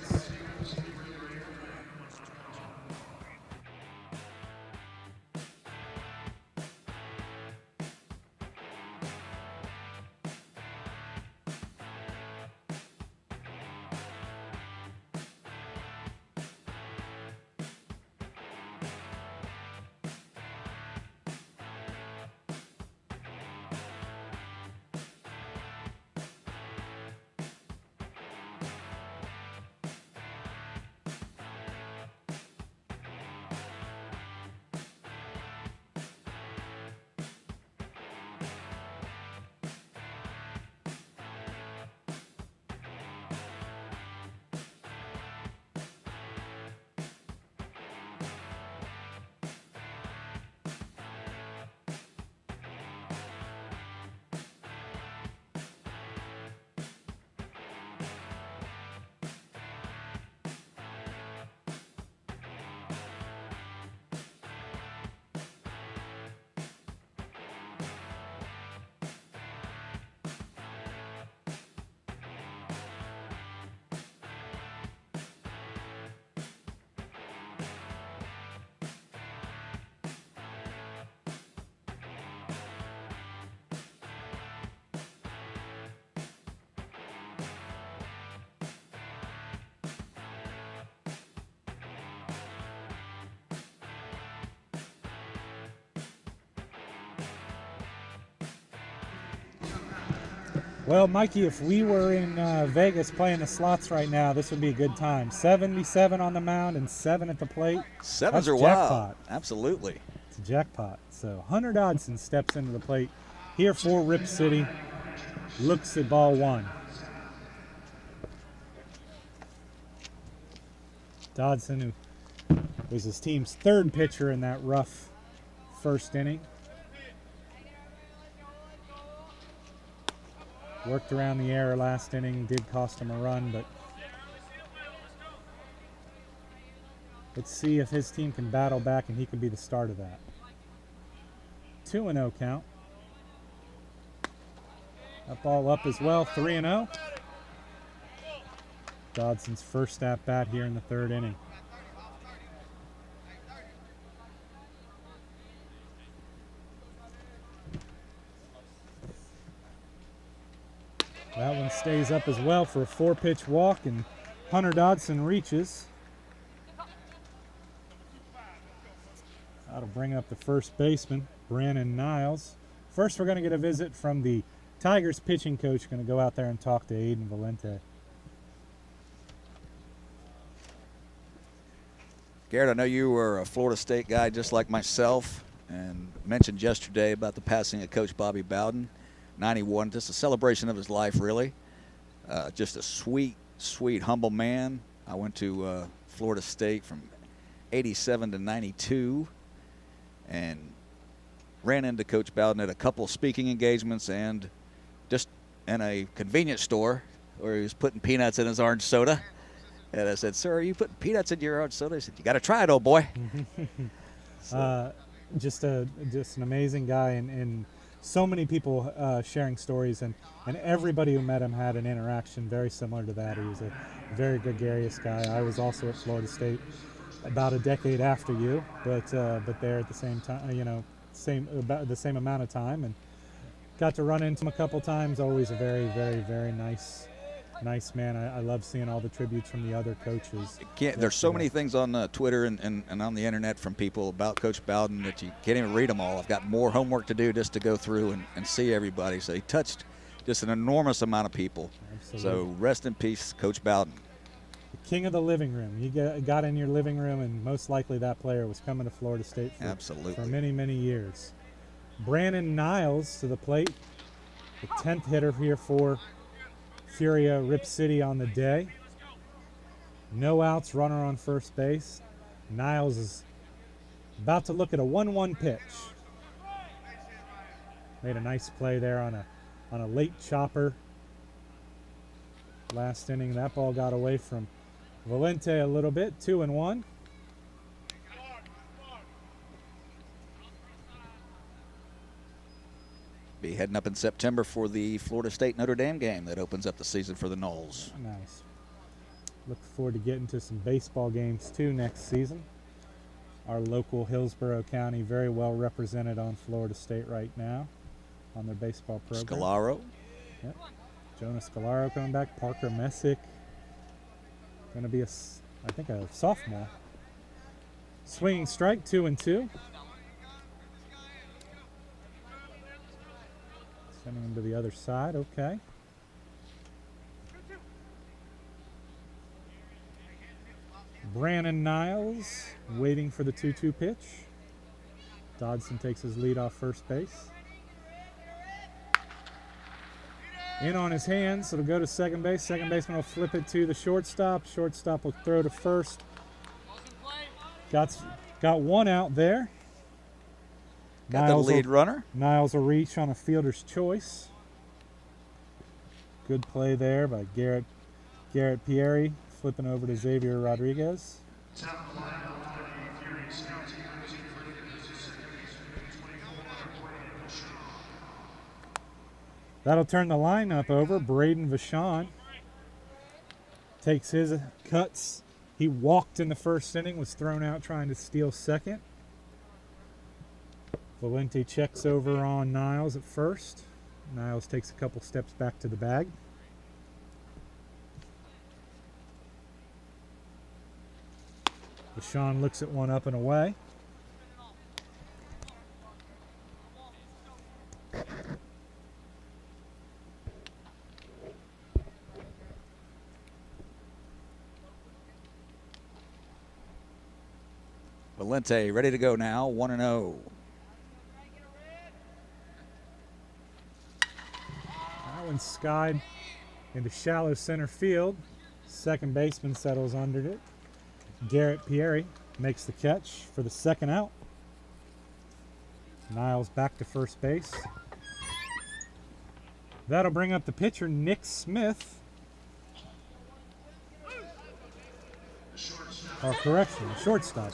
Well, Mikey, if we were in Vegas playing the slots right now, this would be a good time. 77 on the mound and 7 at the plate. Sevens That's are jackpot. wild. Absolutely. It's a jackpot. So Hunter Dodson steps into the plate here for Rip City. Looks at ball 1. Dodson, who was his team's 3rd pitcher in that rough first inning. Worked around the error last inning, did cost him a run, but let's see if his team can battle back and he can be the start of that. 2-0 count. That ball up as well, 3-0. Dodson's first at bat here in the 3rd inning. That one stays up as well for a 4-pitch walk, and Hunter Dodson reaches. That'll bring up the first baseman, Brandon Niles. First, we're going to get a visit from the Tigers pitching coach. Going to go out there and talk to Aiden Valente. Garrett, I know you were a Florida State guy just like myself, and mentioned yesterday about the passing of Coach Bobby Bowden, 91, just a celebration of his life, really. Just a sweet, sweet, humble man. I went to Florida State from 87 to 92 and ran into Coach Bowden at a couple speaking engagements and just in a convenience store where he was putting peanuts in his orange soda. And I said, "Sir, are you putting peanuts in your orange soda?" He said, "You got to try it, old boy." Just an amazing guy, and so many people sharing stories, and everybody who met him had an interaction very similar to that. He was a very gregarious guy. I was also at Florida State about a decade after you, but there at the same time, about the same amount of time, and got to run into him a couple times. Always a very, very, very nice man. I love seeing all the tributes from the other coaches. There's so many things on Twitter and on the internet from people about Coach Bowden that you can't even read them all. I've got more homework to do just to go through and see everybody. So he touched just an enormous amount of people. Absolutely. So rest in peace, Coach Bowden. The king of the living room. You got in your living room, and most likely that player was coming to Florida State for many, many years. Brandon Niles to the plate, the 10th hitter here for Furia Rip City on the day. No outs, runner on first base. Niles is about to look at a 1-1 pitch. Made a nice play there on a late chopper. Last inning, that ball got away from Valente a little bit. 2-1. Be heading up in September for the Florida State Notre Dame game that opens up the season for the Noles. Nice. Look forward to getting to some baseball games too next season. Our local Hillsborough County very well represented on Florida State right now on their baseball program. Scalaro. Yep. Jonas Scalaro coming back. Parker Messick. Going to be I think a sophomore. Swinging strike, 2-2. Sending him to the other side, okay. Brandon Niles waiting for the 2-2 pitch. Dodson takes his lead off first base. In on his hands, it'll go to second base. Second baseman will flip it to the shortstop. Shortstop will throw to first. Got one out there. Got the lead runner. Niles will reach on a fielder's choice. Good play there by Garrett Pierre, flipping over to Xavier Rodriguez. That'll turn the lineup over. Braden Vachon takes his cuts. He walked in the first inning, was thrown out trying to steal second. Valente checks over on Niles at first. Niles takes a couple steps back to the bag. Vachon looks at one up and away. Valente ready to go now, 1-0. That one's skied into shallow center field. Second baseman settles under it. Garrett Pierre makes the catch for the second out. Niles back to first base. That'll bring up the pitcher, Nick Smith. Or correction, the shortstop,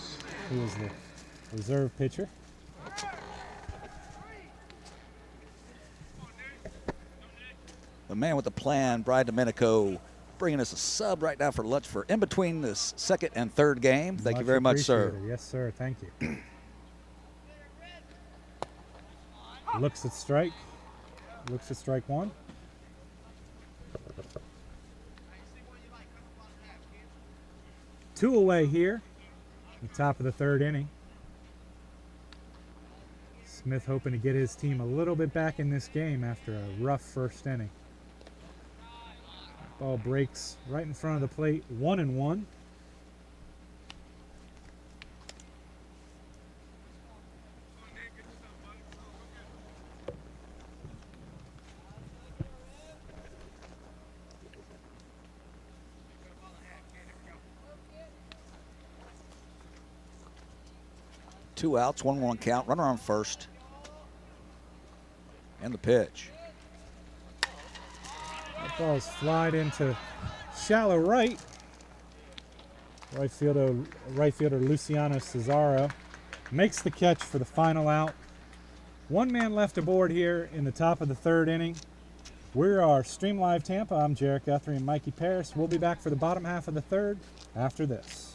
who was the reserve pitcher. The man with the plan, Brian Domenico, bringing us a sub right now for lunch for in between this second and third game. Thank you very much, sir. Appreciated. Yes, sir. Thank you. Looks at strike. Looks at strike one. Two away here. The top of the third inning. Smith hoping to get his team a little bit back in this game after a rough first inning. Ball breaks right in front of the plate, 1-1. Two outs, 1-1 count, runner on first. And the pitch. That ball's flied into shallow right. Right fielder Luciano Cesaro makes the catch for the final out. One man left aboard here in the top of the third inning. We are Stream Live Tampa. I'm Jarek Guthrie and Mikey Paris. We'll be back for the bottom half of the third after this.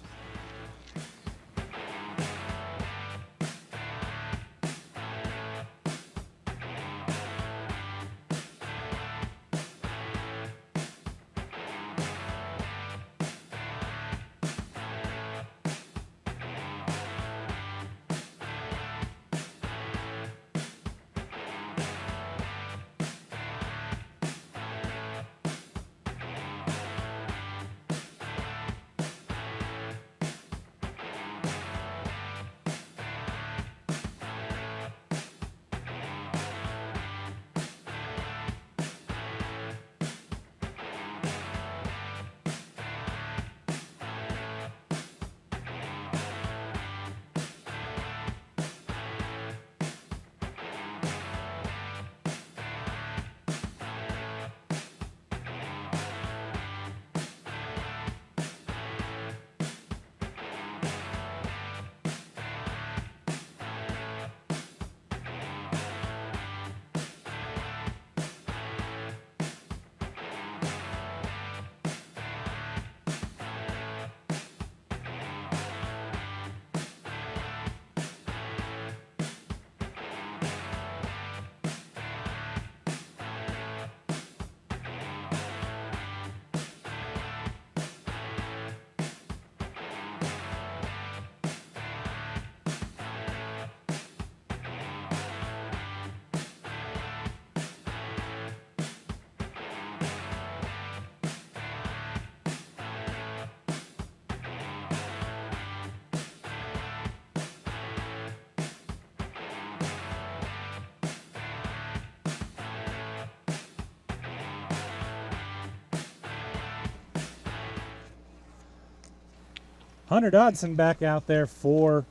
Hunter Dodson back out there for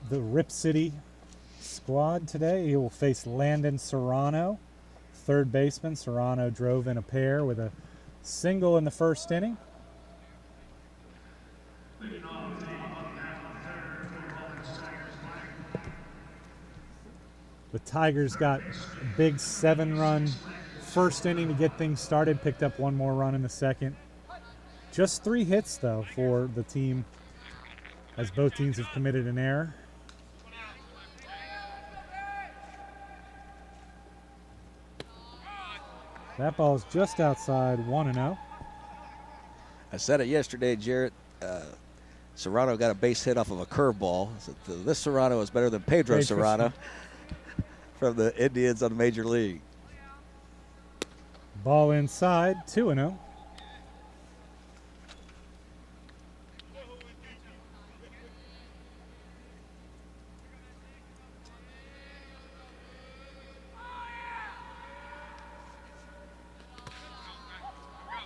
the Rip City squad today. He will face Landon Serrano, third baseman. Serrano drove in a pair with a single in the first inning. The Tigers got a big 7-run first inning to get things started, picked up one more run in the second. Just 3 hits, though, for the team, as both teams have committed an error. That ball's just outside, 1-0. I said it yesterday, Jarrett. Serrano got a base hit off of a curveball. So this Serrano is better than Pedro Serrano from the Indians on the Major League. Ball inside, 2-0.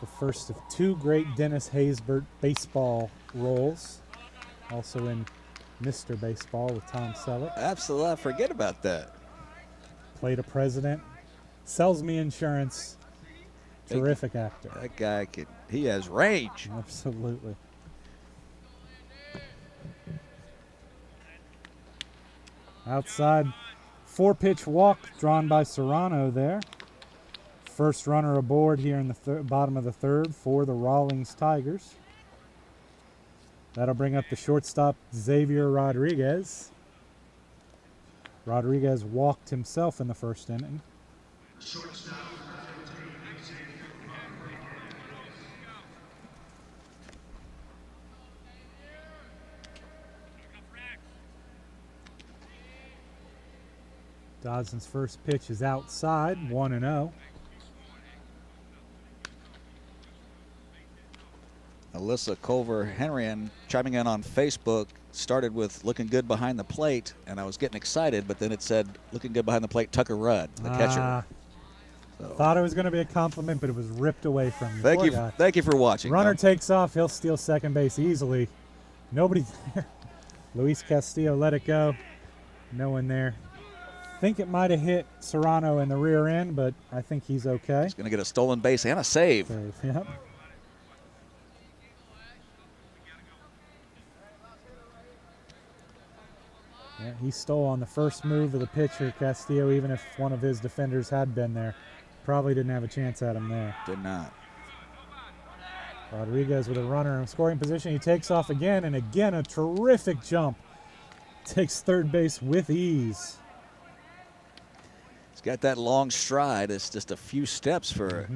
The first of two great Dennis Haysbert baseball roles. Also in Mr. Baseball with Tom Selleck. Absolutely, I forget about that. Played a president. Sells me insurance. Terrific actor. That guy he has range. Absolutely. Outside, 4-pitch walk drawn by Serrano there. First runner aboard here in the bottom of the third for the Rawlings Tigers. That'll bring up the shortstop, Xavier Rodriguez. Rodriguez walked himself in the first inning. Dodson's first pitch is outside, 1-0. Alyssa Culver-Henrian chiming in on Facebook started with looking good behind the plate, and I was getting excited, but then it said looking good behind the plate, Tucker Rudd, the catcher. So. Thought it was going to be a compliment, but it was ripped away from you. Thank you for watching. Runner takes off. He'll steal second base easily. Nobody there. Luis Castillo let it go. No one there. Think it might have hit Serrano in the rear end, but I think he's okay. He's going to get a stolen base and a save. Yep. Yeah, he stole on the first move of the pitcher, Castillo, even if one of his defenders had been there. Probably didn't have a chance at him there. Did not. Rodriguez with a runner in scoring position. He takes off again, and again a terrific jump. Takes third base with ease. He's got that long stride. It's just a few steps for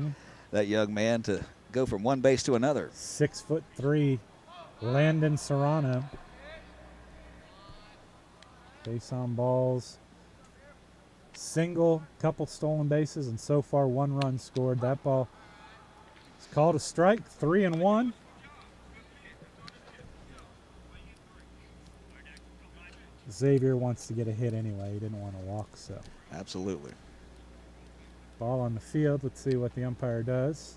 that young man to go from one base to another. 6'3", Landon Serrano. Base on balls. Single, couple stolen bases, and so far 1 run scored. That ball is called a strike, 3-1. Xavier wants to get a hit anyway. He didn't want to walk, so. Absolutely. Ball on the field. Let's see what the umpire does.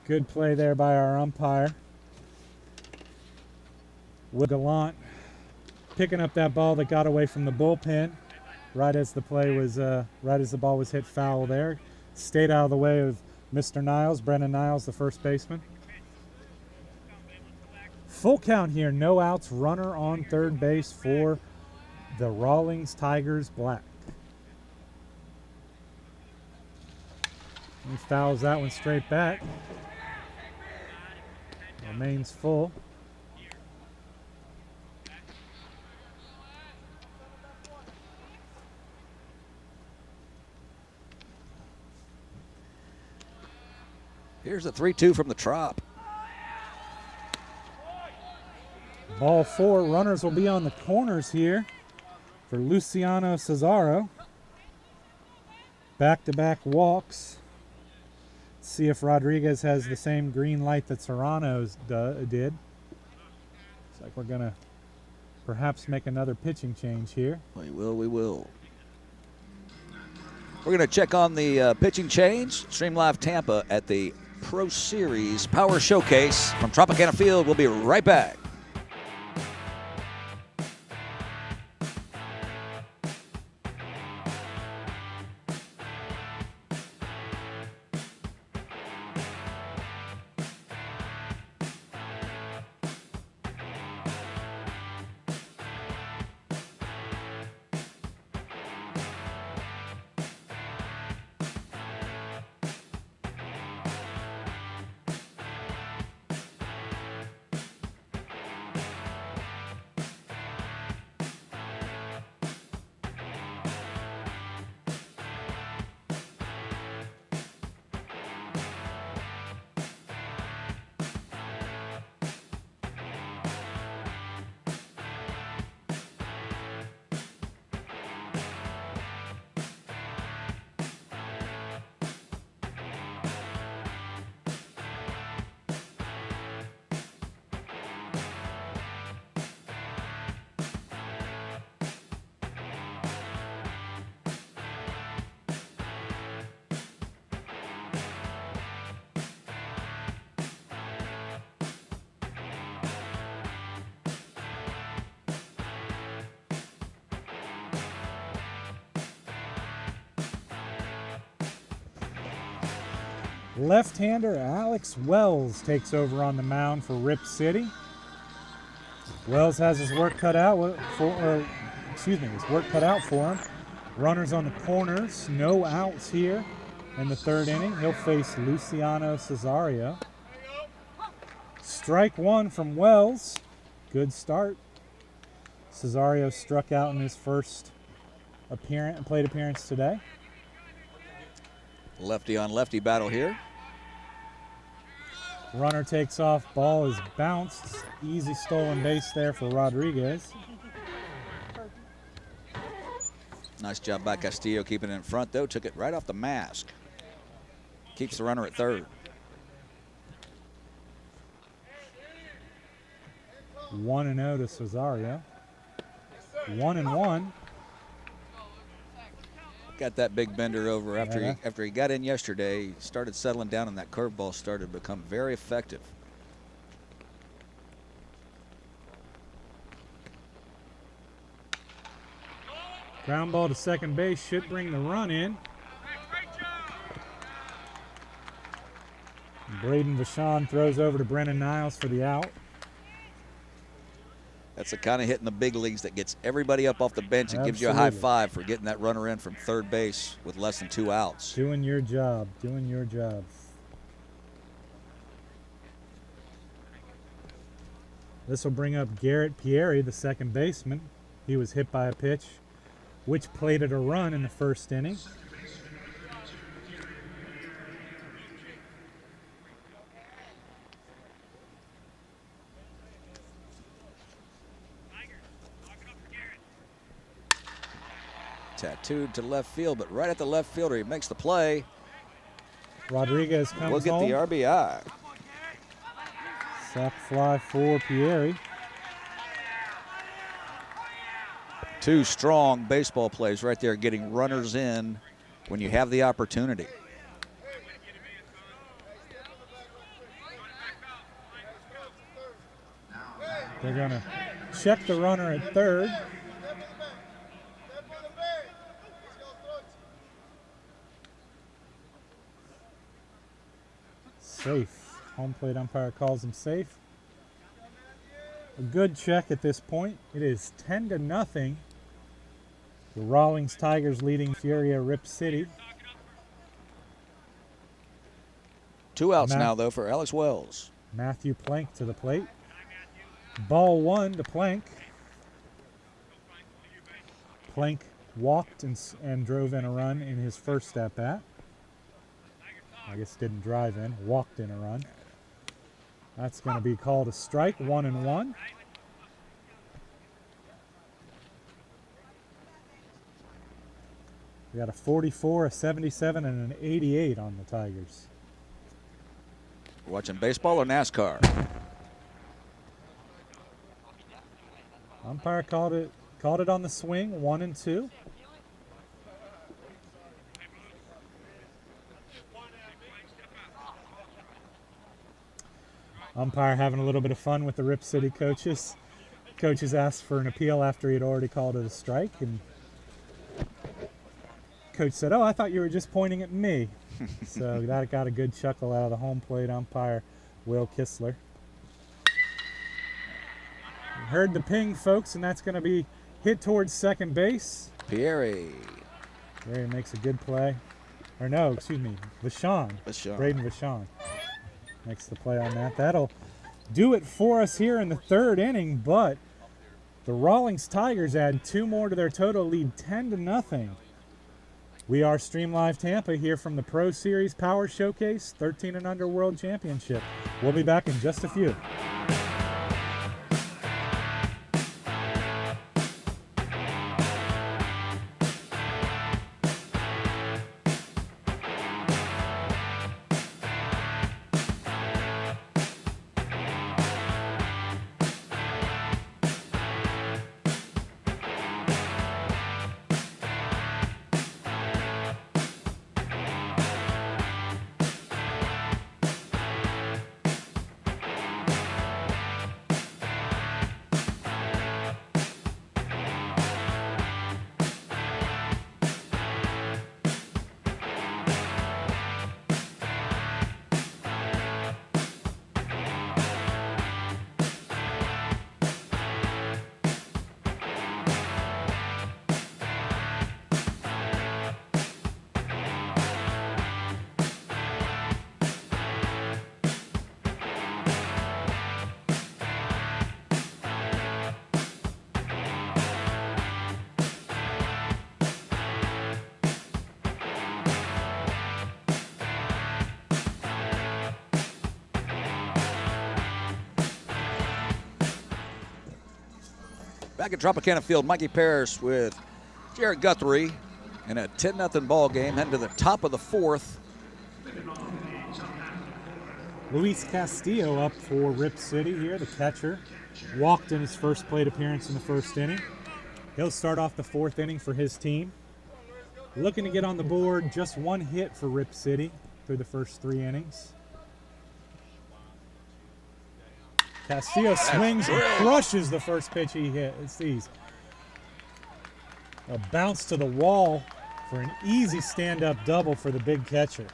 Good play there by our umpire. Will Gallant picking up that ball that got away from the bullpen right as the ball was hit foul there. Stayed out of the way of Mr. Niles, Brendan Niles, the first baseman. Full count here, no outs, runner on third base for the Rawlings Tigers Black. He fouls that one straight back. Remains full. Here's a 3-2 from the Trop. Ball 4, runners will be on the corners here for Luciano Cesaro. Back-to-back walks. Let's see if Rodriguez has the same green light that Serrano's did. Looks like we're going to perhaps make another pitching change here. We will. We're going to check on the pitching change. Stream Live Tampa at the Pro Series Power Showcase from Tropicana Field. We'll be right back. Left-hander Alex Wells takes over on the mound for Rip City. Wells has his work cut out for him. Runners on the corners, no outs here in the third inning. He'll face Luciano Cesario. Strike one from Wells. Good start. Cesario struck out in his first plate appearance today. Lefty on lefty battle here. Runner takes off, ball is bounced. Easy stolen base there for Rodriguez. Nice job by Castillo keeping it in front, though. Took it right off the mask. Keeps the runner at third. 1-0 to Cesario. 1-1. Got that big bender over after he got in yesterday. He started settling down, and that curveball started to become very effective. Ground ball to second base should bring the run in. Braden Vachon throws over to Brennan Niles for the out. That's the kind of hit in the big leagues that gets everybody up off the bench and gives you a Absolutely. high five for getting that runner in from third base with less than 2 outs. Doing your job, doing your job. This will bring up Garrett Pierre, the second baseman. He was hit by a pitch, which plated a run in the first inning. Tattooed to left field, but right at the left fielder. He makes the play. Rodriguez comes We'll get home. the RBI. Sac fly for Pierre. 2 strong baseball plays right there, getting runners in when you have the opportunity. They're going to check the runner at third. Safe. Home plate umpire calls him safe. A good check at this point. It is 10-0. The Rawlings Tigers leading Furia Rip City. 2 outs now, though, for Alex Wells. Matthew Plank to the plate. Ball 1 to Plank. Plank walked and drove in a run in his first at-bat. I guess didn't drive in, walked in a run. That's going to be called a strike, 1-1. We got a 44, a 77, and an 88 on the Tigers. Watching baseball or NASCAR? Umpire called it on the swing, 1-2. Umpire having a little bit of fun with the Rip City coaches. Coaches asked for an appeal after he had already called it a strike, and coach said, "Oh, I thought you were just pointing at me." So that got a good chuckle out of the home plate umpire, Will Kistler. You heard the ping, folks, and that's going to be hit towards second base. Pierre. Pierre makes a good play. Or no, excuse me, Vachon. Braden Vachon makes the play on that. That'll do it for us here in the third inning, but the Rawlings Tigers add 2 more to their total lead, 10-0. We are Stream Live Tampa here from the Pro Series Power Showcase 13 and Under World Championship. We'll be back in just a few. Back at Tropicana Field, Mikey Parrish with Jared Guthrie in a 10-0 ball game, heading to the top of the fourth. Luis Castillo up for Rip City here, the catcher. Walked in his first plate appearance in the first inning. He'll start off the fourth inning for his team. Looking to get on the board, just one hit for Rip City through the first 3 innings. Castillo swings and crushes the first pitch he hit. It sees a bounce to the wall for an easy stand-up double for the big catcher.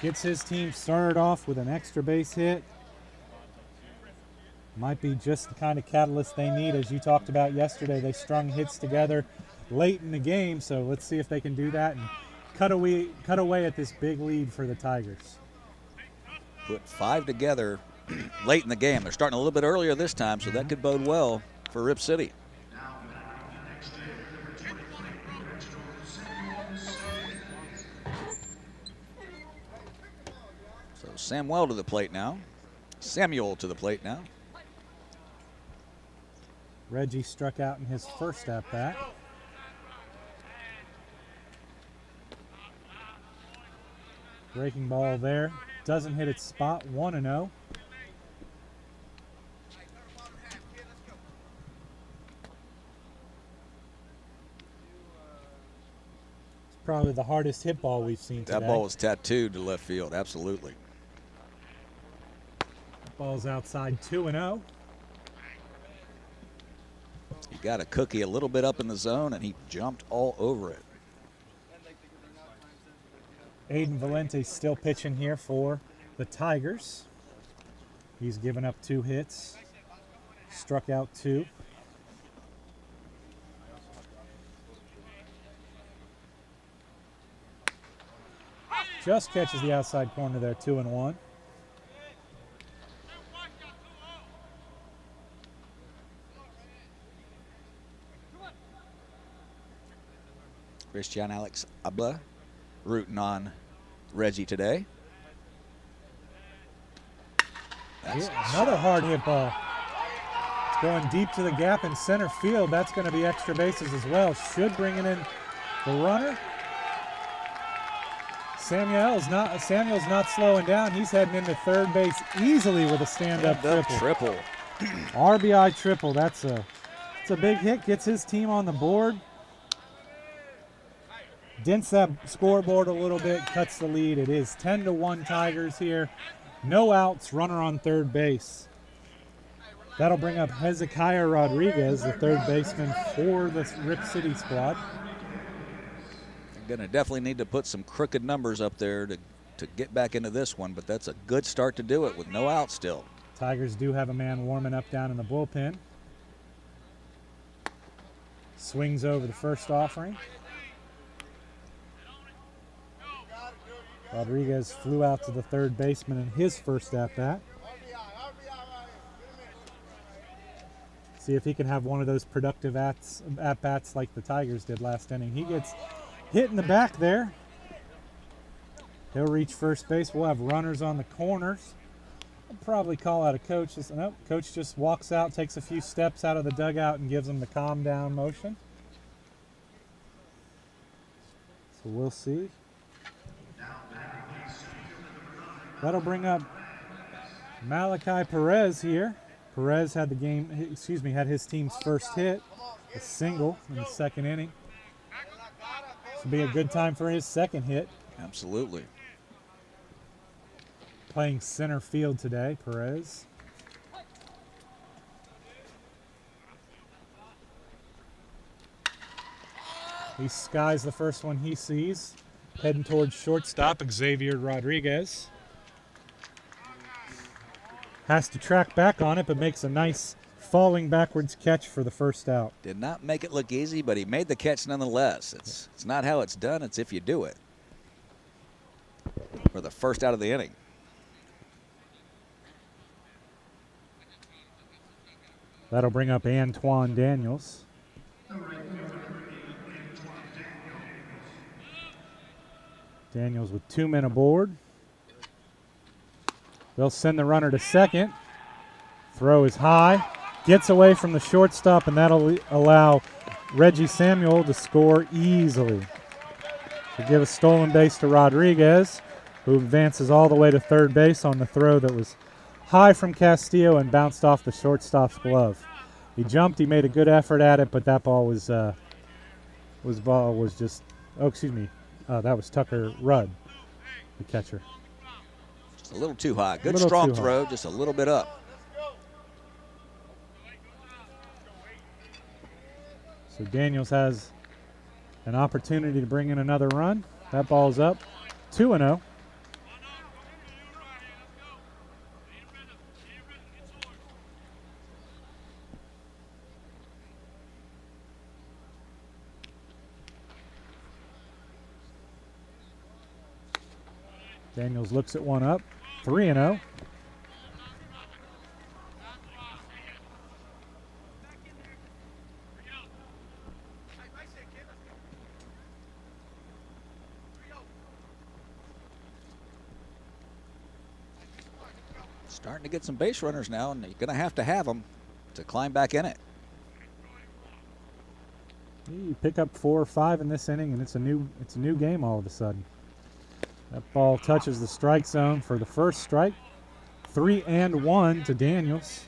Gets his team started off with an extra base hit. Might be just the kind of catalyst they need. As you talked about yesterday, they strung hits together late in the game, so let's see if they can do that and cut away at this big lead for the Tigers. Put 5 together late in the game. They're starting a little bit earlier this time, so that could bode well for Rip City. So Samuel to the plate now. Samuel to the plate now. Reggie struck out in his first at-bat. Breaking ball there. Doesn't hit its spot. 1-0. It's probably the hardest hit ball we've seen today. That ball was tattooed to left field, absolutely. Ball's outside, 2-0. He got a cookie a little bit up in the zone, and he jumped all over it. Aiden Valente still pitching here for the Tigers. He's given up 2 hits, struck out 2. Just catches the outside corner there, 2-1. Christian Alex Abla rooting on Reggie today. Another hard hit ball. It's going deep to the gap in center field. That's going to be extra bases as well. Should bring it in the runner. Samuel's not slowing down. He's heading into third base easily with a stand-up triple. RBI triple. It's a big hit. Gets his team on the board. Dents that scoreboard a little bit, cuts the lead. It is 10-1 Tigers here. No outs, runner on third base. That'll bring up Xavier Rodriguez, the third baseman for the Rip City squad. Going to definitely need to put some crooked numbers up there to get back into this one, but that's a good start to do it with no outs still. Tigers do have a man warming up down in the bullpen. Swings over the first offering. Rodriguez flew out to the third baseman in his first at-bat. See if he can have one of those productive at-bats like the Tigers did last inning. He gets hit in the back there. He'll reach first base. We'll have runners on the corners. I'll probably call out a coach. Nope, coach just walks out, takes a few steps out of the dugout and gives him the calm down motion. So we'll see. That'll bring up Malachi Perez here. Perez had had his team's first hit, a single in the second inning. This will be a good time for his second hit. Absolutely. Playing center field today, Perez. He skies the first one he sees. Heading towards shortstop, Xavier Rodriguez. Has to track back on it, but makes a nice falling backwards catch for the first out. Did not make it look easy, but he made the catch nonetheless. It's not how it's done, it's if you do it. For the first out of the inning. That'll bring up Antoine Daniels. Daniels with 2 men aboard. They'll send the runner to second. Throw is high. Gets away from the shortstop, and that'll allow Reggie Samuel to score easily. To give a stolen base to Rodriguez, who advances all the way to third base on the throw that was high from Castillo and bounced off the shortstop's glove. He jumped, he made a good effort at it, but that ball was that was Tucker Rudd, the catcher. Just a little too high. Good strong throw, just a little bit up. So Daniels has an opportunity to bring in another run. That ball's up, 2-0. Daniels looks at one up, 3-0. Starting to get some base runners now, and you're going to have them to climb back in it. You pick up 4 or 5 in this inning, and it's a new game all of a sudden. That ball touches the strike zone for the first strike. 3-1 to Daniels.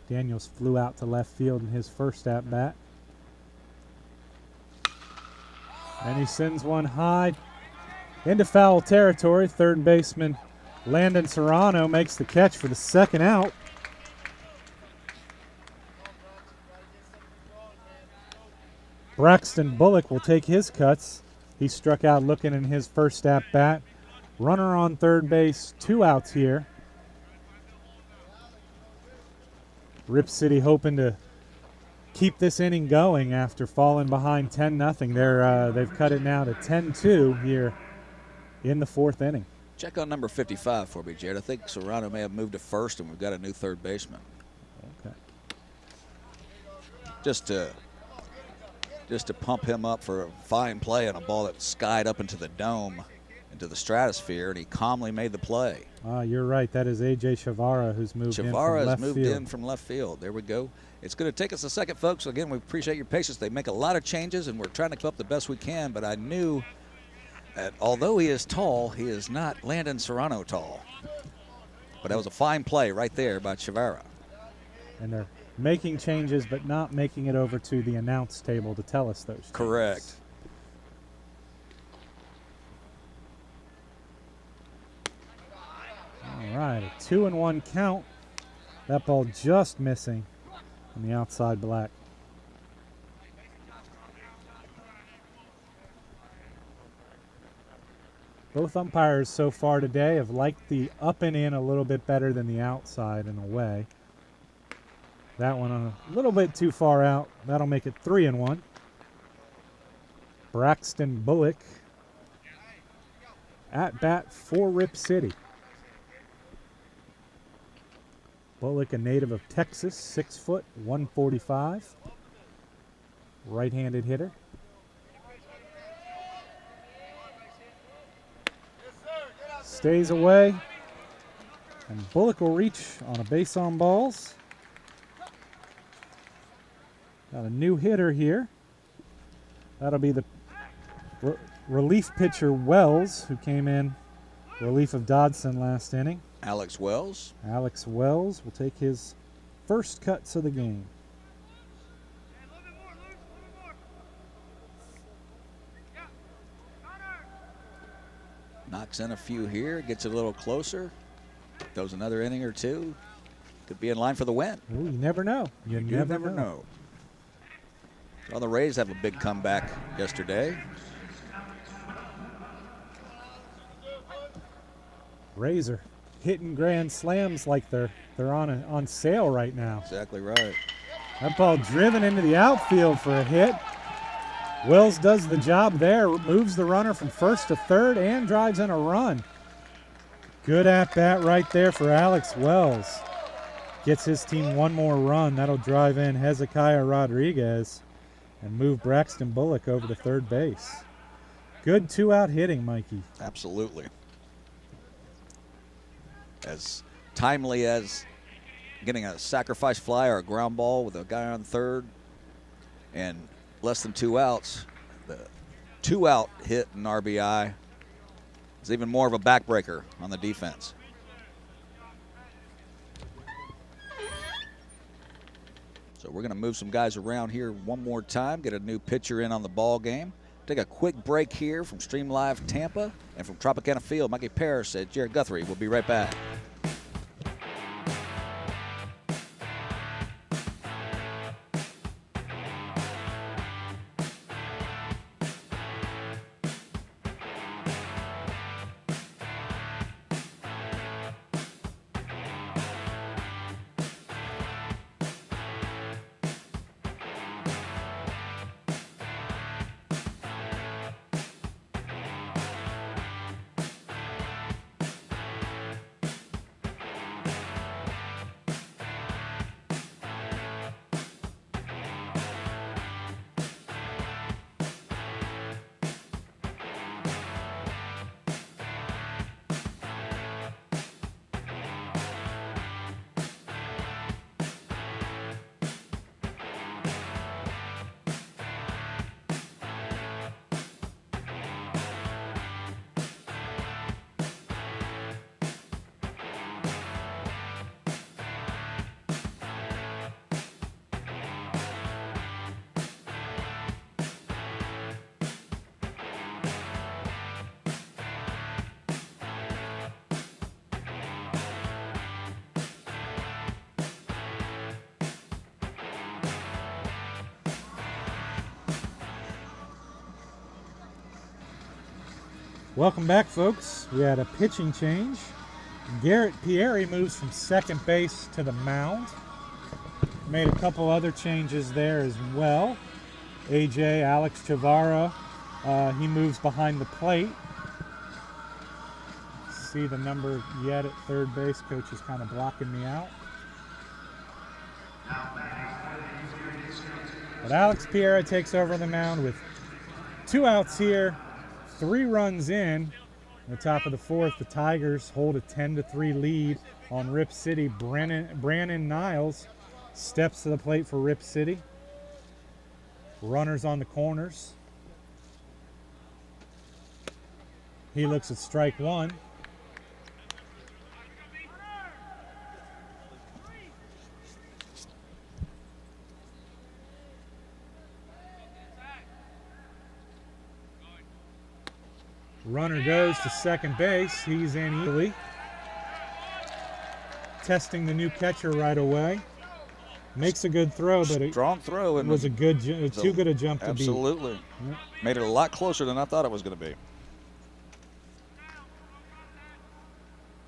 Daniels flew out to left field in his first at bat. And he sends one high into foul territory. Third baseman Landon Serrano makes the catch for the second out. Braxton Bullock will take his cuts. He struck out looking in his first at bat. Runner on third base, 2 outs here. Rip City hoping to keep this inning going after falling behind 10-0. They've cut it now to 10-2 here in the 4th inning. Check on number 55 for me, Jared. I think Serrano may have moved to first, and we've got a new third baseman. Okay. Just to pump him up for a fine play on a ball that skied up into the dome, into the stratosphere, and he calmly made the play. You're right. That is A.J. Chavara who's moved in from left field. Chavara has moved in from left field. There we go. It's going to take us a second, folks. Again, we appreciate your patience. They make a lot of changes, and we're trying to come up the best we can, but I knew that although he is tall, he is not Landon Serrano tall. But that was a fine play right there by Chavara. And they're making changes, but not making it over to the announce table to tell us those changes. Correct. All right, a 2-1 count. That ball just missing on the outside black. Both umpires so far today have liked the up and in a little bit better than the outside in a way. That one a little bit too far out. That'll make it 3-1. Braxton Bullock at bat for Rip City. Bullock, a native of Texas, 6 foot, 145. Right-handed hitter. Stays away. And Bullock will reach on a base on balls. Got a new hitter here. That'll be the relief pitcher Wells, who came in relief of Dodson last inning. Alex Wells. Alex Wells will take his first cuts of the game. Knocks in a few here, gets a little closer, goes another inning or two. Could be in line for the win. Ooh, you never know. You never know. Well, the Rays have a big comeback yesterday. Rays are hitting grand slams like they're on sale right now. Exactly right. That ball driven into the outfield for a hit. Wells does the job there, moves the runner from first to third and drives in a run. Good at bat right there for Alex Wells. Gets his team one more run. That'll drive in Hezekiah Rodriguez. and move Braxton Bullock over to third base. Good two-out hitting, Mikey. Absolutely. As timely as getting a sacrifice fly or a ground ball with a guy on third and less than 2 outs, the two-out hit and RBI is even more of a backbreaker on the defense. So we're going to move some guys around here one more time, get a new pitcher in on the ball game. Take a quick break here from Stream Live Tampa and from Tropicana Field. Mikey Pierre said Jared Guthrie. We'll be right back. Welcome back, folks. We had a pitching change. Garrett Pierre moves from second base to the mound. Made a couple other changes there as well. AJ, Alex Chavara, he moves behind the plate. See the number yet at third base. Coach is kind of blocking me out. But Alex Pierre takes over the mound with 2 outs here. 3 runs in the top of the fourth. The Tigers hold a 10-3 lead on Rip City. Brandon Niles steps to the plate for Rip City. Runners on the corners. He looks at strike one. Runner goes to second base. He's in easily. Testing the new catcher right away. Makes a good throw, but it Strong throw. And was a good, too good a jump to beat. Absolutely. Yep. Made it a lot closer than I thought it was going to be.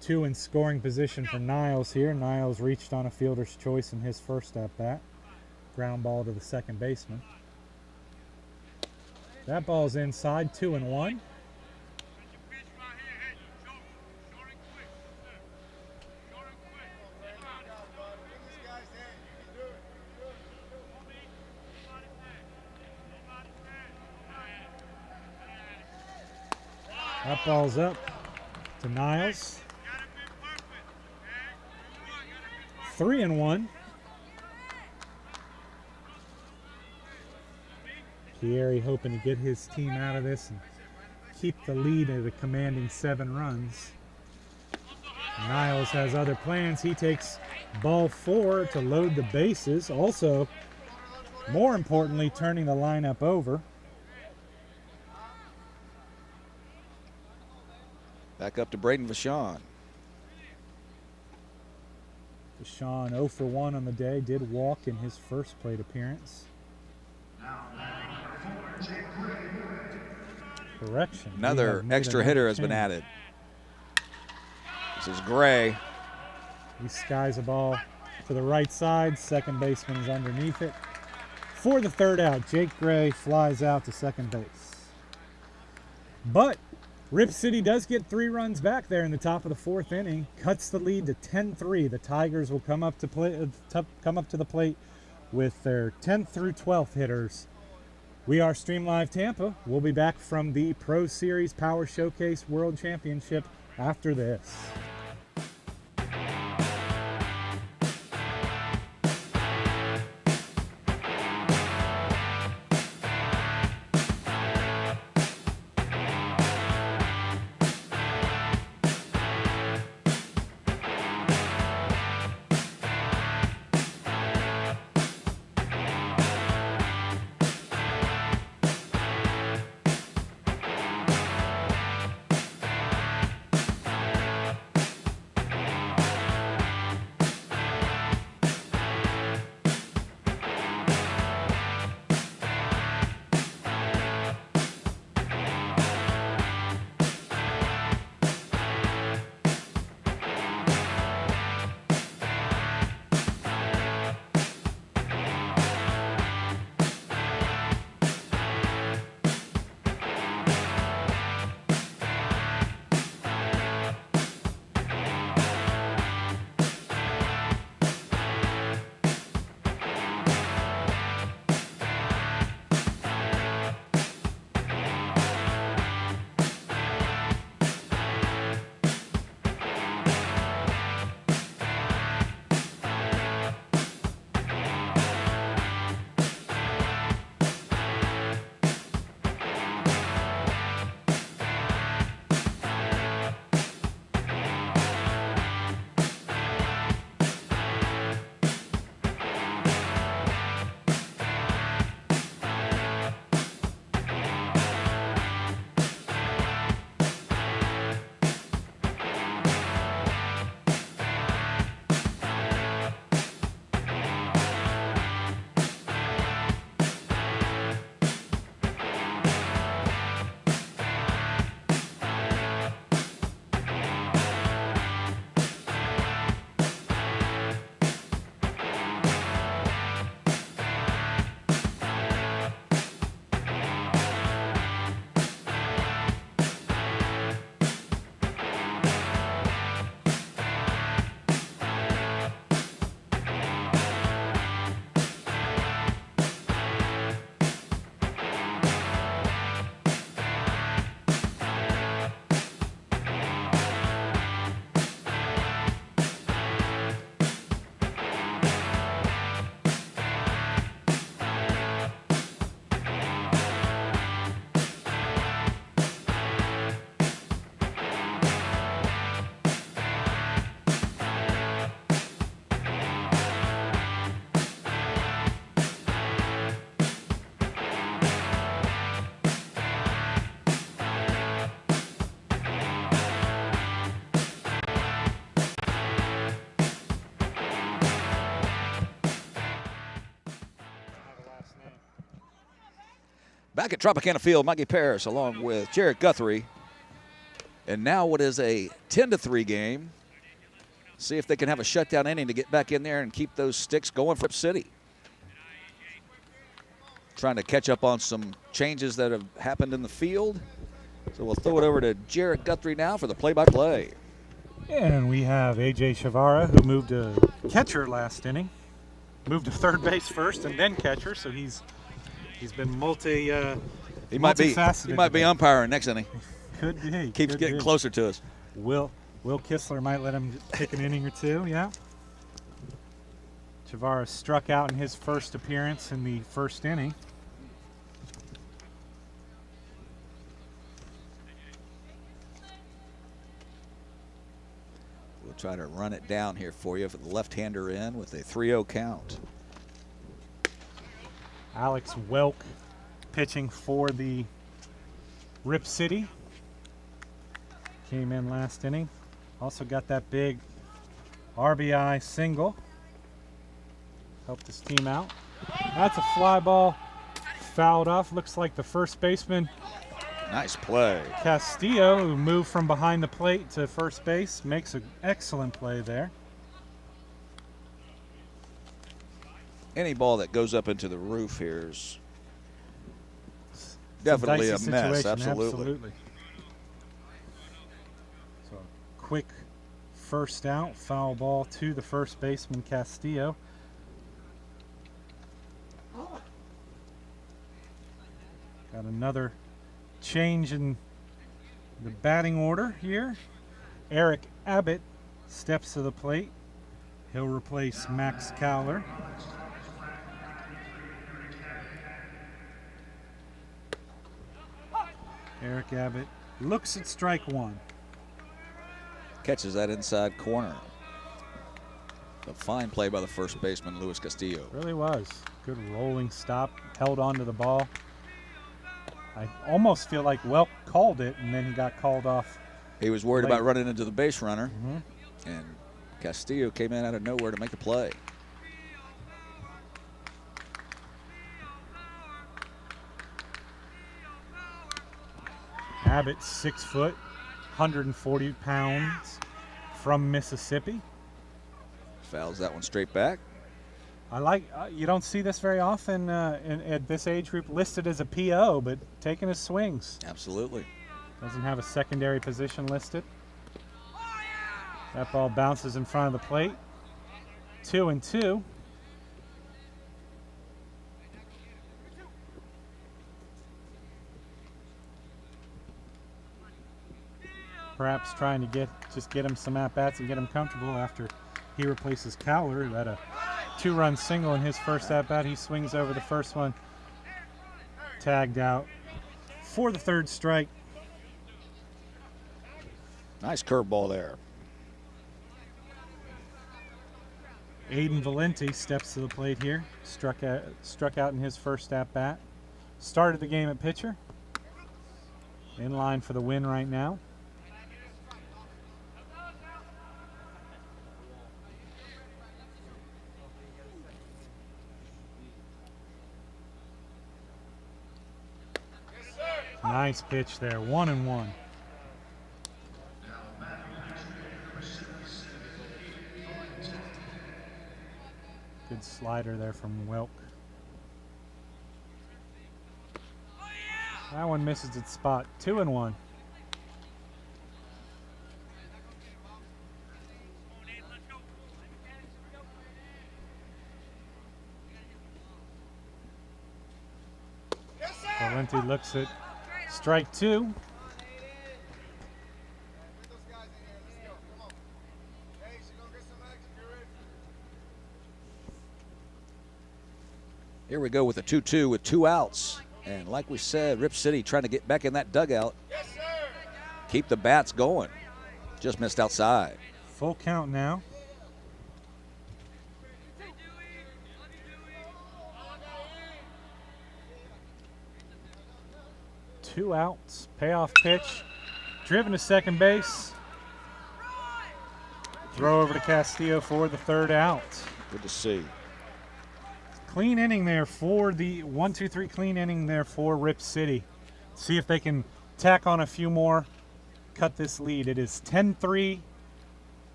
2 in scoring position for Niles here. Niles reached on a fielder's choice in his first at-bat. Ground ball to the second baseman. That ball's inside, 2-1. That ball's up to Niles. 3-1. Pierre hoping to get his team out of this and keep the lead at a commanding 7 runs. Niles has other plans. He takes ball 4 to load the bases. Also, more importantly, turning the lineup over. Back up to Braden Vachon. Vachon 0 for 1 on the day. Did walk in his first plate appearance. Correction. Another extra hitter has been added. This is Gray. He skies a ball to the right side. Second baseman is underneath it. For the third out, Jake Gray flies out to second base. But Rip City does get 3 runs back there in the top of the 4th inning. Cuts the lead to 10-3. The Tigers will come up to the plate with their 10th through 12th hitters We are Stream Live Tampa. We'll be back from the Pro Series Power Showcase World Championship after this. Back at Tropicana Field, Mikey Paris along with Garrett Guthrie. And now what is a 10-3 game. See if they can have a shutdown inning to get back in there and keep those sticks going for Rip City. Trying to catch up on some changes that have happened in the field. So we'll throw it over to Garrett Guthrie now for the play-by-play. And we have A.J. Chavara, who moved to catcher last inning. Moved to third base first and then catcher, so he's been multifaceted. He might be umpiring next inning. Could be. Keeps getting closer to us. Will Kistler might let him take an inning or two, yeah. Chavara struck out in his first appearance in the first inning. We'll try to run it down here for you for the left-hander in with a 3-0 count. Alex Welk pitching for the Rip City. Came in last inning. Also got that big RBI single. Helped his team out. That's a fly ball. Fouled off. Looks like the first baseman. Nice play. Castillo, who moved from behind the plate to first base, makes an excellent play there. Any ball that goes up into the roof here is definitely a mess. Absolutely. So quick first out, foul ball to the first baseman Castillo. Got another change in the batting order here. Eric Abbott steps to the plate. He'll replace Max Cowler. Eric Abbott looks at strike one. Catches that inside corner. A fine play by the first baseman, Luis Castillo. Really was. Good rolling stop. Held on to the ball. I almost feel like Welk called it, and then he got called off. He was worried late. about running into the base runner, and Castillo came in out of nowhere to make the play. Abbott, 6 foot, 140 pounds, from Mississippi. Fouls that one straight back. I like, you don't see this very often at this age group, listed as a PO, but taking his swings. Absolutely. Doesn't have a secondary position listed. That ball bounces in front of the plate. 2-2. Perhaps trying to get him some at-bats and get him comfortable after he replaces Cowler. Who had a 2-run single in his first at-bat. He swings over the first one. Tagged out for the third strike. Nice curveball there. Aiden Valente steps to the plate here. Struck out in his first at-bat. Started the game at pitcher. In line for the win right now. Nice pitch there, 1-1. Good slider there from Welk. That one misses its spot, 2-1. Valente looks at strike two. Here we go with a 2-2 with 2 outs. And like we said, Rip City trying to get back in that dugout. Yes, sir. Keep the bats going. Just missed outside. Full count now. Two outs, payoff pitch, driven to second base. Throw over to Castillo for the third out. Good to see. Clean inning there for the 1-2-3 clean inning there for Rip City. See if they can tack on a few more, cut this lead. It is 10-3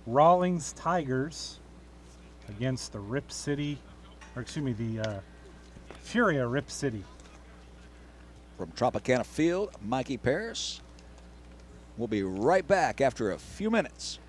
Rawlings Tigers against the Rip City, or excuse me, the Furia Rip City. From Tropicana Field, Mikey Paris. We'll be right back after a few minutes.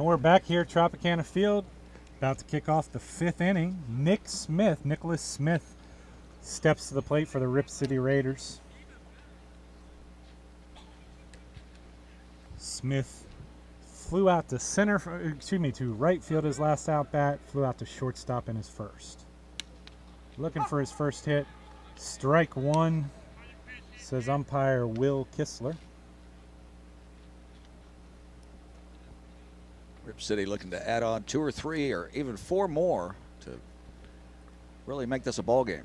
we're back here at Tropicana Field, about to kick off the 5th inning. Nicholas Smith steps to the plate for the Rip City Raiders. Smith flew out to to right field his last out bat, flew out to shortstop in his first. Looking for his first hit. Strike one, says umpire Will Kistler. Rip City looking to add on 2 or 3 or even 4 more to really make this a ball game.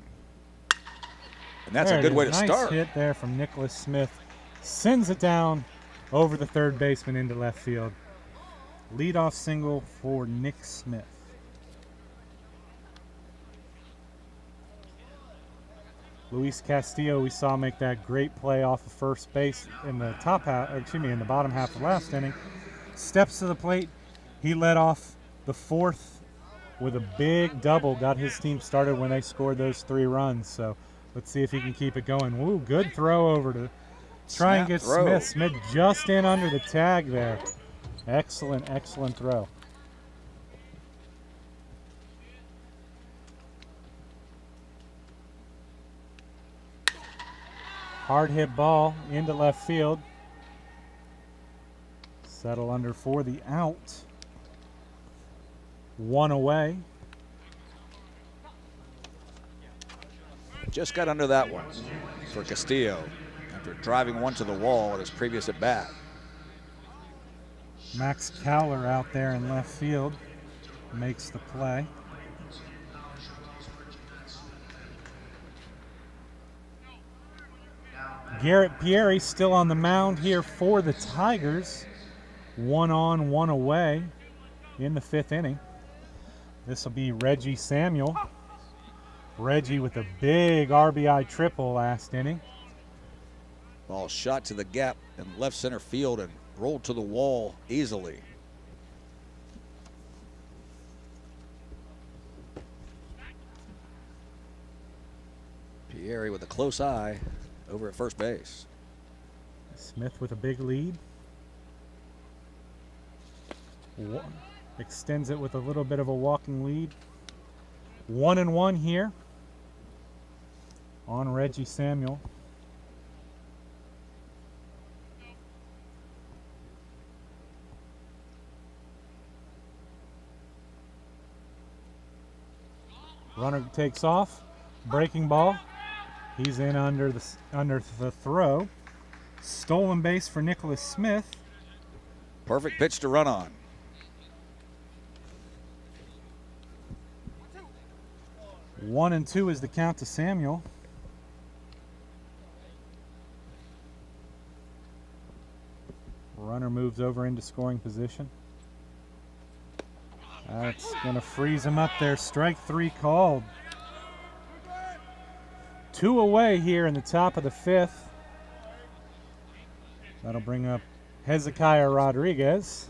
And that's a good way to start. Nice hit there from Nicholas Smith. Sends it down over the third baseman into left field. Leadoff single for Nick Smith. Luis Castillo, we saw make that great play off of first base in the in the bottom half of last inning. Steps to the plate. He led off the 4th with a big double. Got his team started when they scored those 3 runs. So let's see if he can keep it going. Woo, good throw over to try and get Smith. Smith just in under the tag there. Excellent, excellent throw. Hard hit ball into left field. Settle under for the out. 1 away. Just got under that one for Castillo after driving one to the wall at his previous at bat. Max Cowler out there in left field makes the play. Garrett Pierre still on the mound here for the Tigers. 1 on, 1 away in the 5th inning. This will be Reggie Samuel. Reggie with a big RBI triple last inning. Ball shot to the gap in left center field and rolled to the wall easily. Pierre with a close eye over at first base. Smith with a big lead. Extends it with a little bit of a walking lead. 1-1 here on Reggie Samuel. Runner takes off. Breaking ball. He's in under the throw. Stolen base for Nicholas Smith. Perfect pitch to run on. One and 2 is the count to Samuel. Runner moves over into scoring position. That's going to freeze him up there. Strike 3 called. 2 away here in the top of the 5th. That'll bring up Xavier Rodriguez.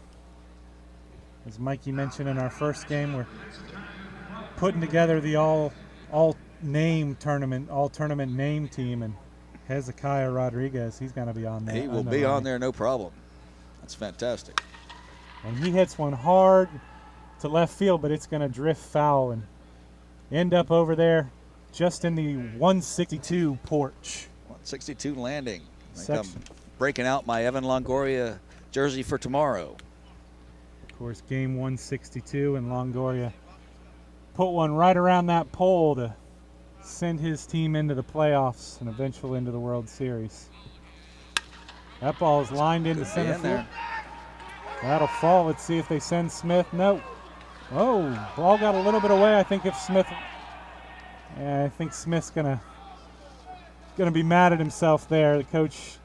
As Mikey mentioned in our first game, we're putting together the all tournament name team, and Xavier Rodriguez, he's going to be on there. He will be on there, no problem. That's fantastic. And he hits one hard to left field, but it's going to drift foul and end up over there just in the 162 porch. 162 landing. Section. I'm breaking out my Evan Longoria jersey for tomorrow. Of course, game 162, and Longoria put one right around that pole to send his team into the playoffs and eventually into the World Series. That ball is lined into center field. That'll fall. Let's see if they send Smith. Nope. Oh, ball got a little bit away. I think Smith's gonna be mad at himself there. The coach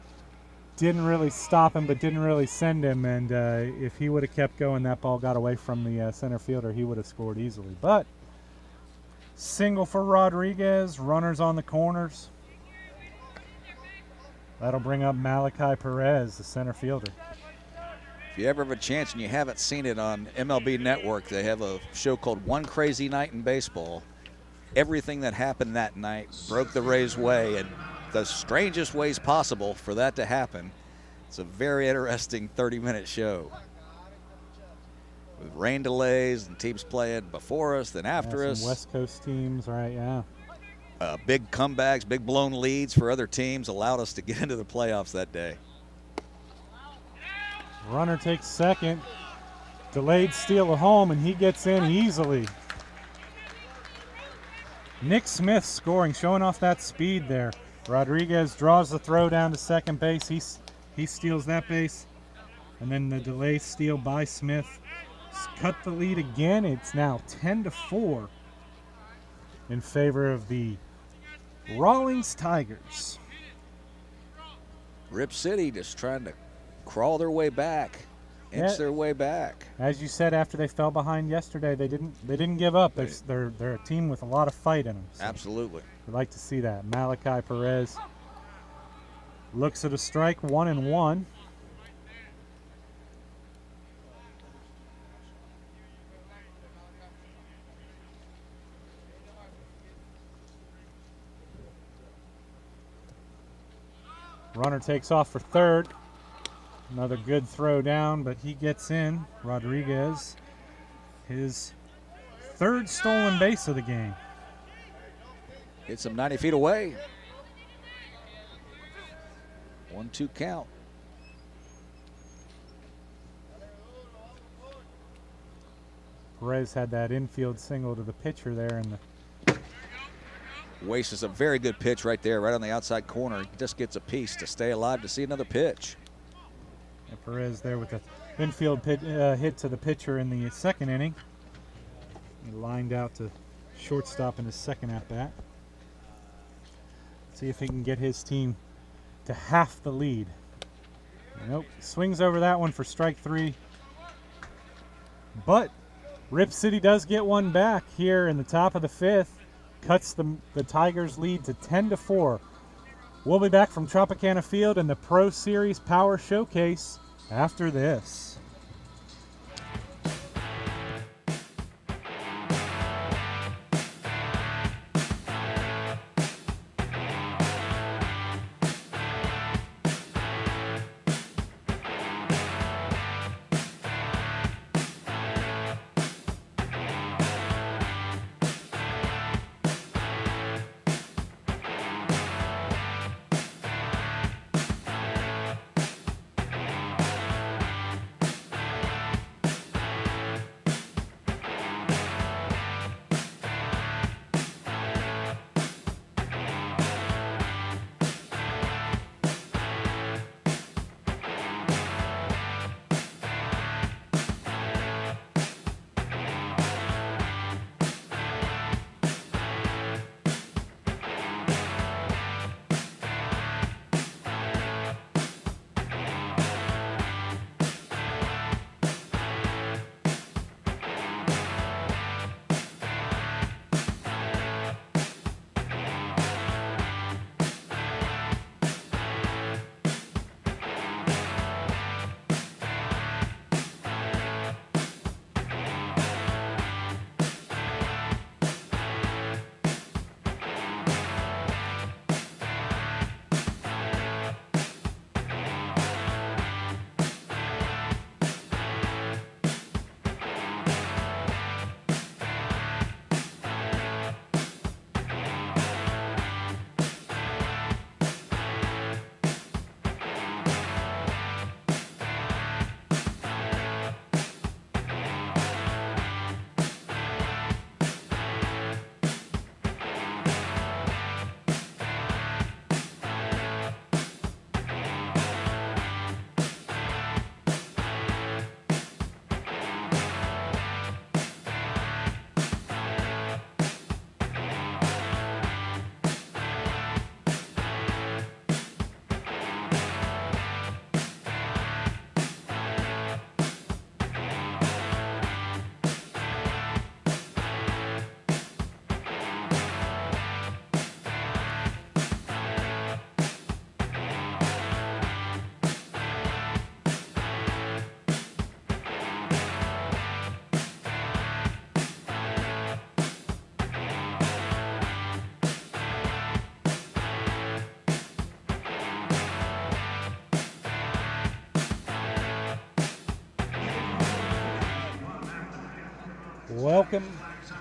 didn't really stop him, but didn't really send him. And if he would have kept going, that ball got away from the center fielder. He would have scored easily. But single for Rodriguez. Runners on the corners. That'll bring up Malachi Perez, the center fielder. If you ever have a chance and you haven't seen it on MLB Network, they have a show called One Crazy Night in Baseball. Everything that happened that night broke the Rays' way in the strangest ways possible for that to happen. It's a very interesting 30-minute show. with rain delays and teams playing before us, then after some us. West Coast teams, right? Yeah. Big comebacks, big blown leads for other teams allowed us to get into the playoffs that day. Runner takes second. Delayed steal at home, and he gets in easily. Nick Smith scoring, showing off that speed there. Rodriguez draws the throw down to second base. He steals that base. And then the delayed steal by Smith. Cut the lead again. It's now 10-4 in favor of the Rawlings Tigers. Rip City just trying to crawl their way back, inch their way back. As you said, after they fell behind yesterday, they didn't give up. They're a team with a lot of fight in them. So Absolutely. we'd like to see that. Malachi Perez looks at a strike, 1-1. Runner takes off for third. Another good throw down, but he gets in. Rodriguez, his third stolen base of the game. Hits him 90 feet away. 1-2 count. Perez had that infield single to the pitcher there, and Wastes a very good pitch right there, right on the outside corner. He just gets a piece to stay alive to see another pitch. Perez there with the infield hit to the pitcher in the second inning. He lined out to shortstop in his second at-bat. See if he can get his team to half the lead. Nope, swings over that one for strike three. But Rip City does get one back here in the top of the fifth. Cuts the Tigers' lead to 10-4. We'll be back from Tropicana Field and the Pro Series Power Showcase after this.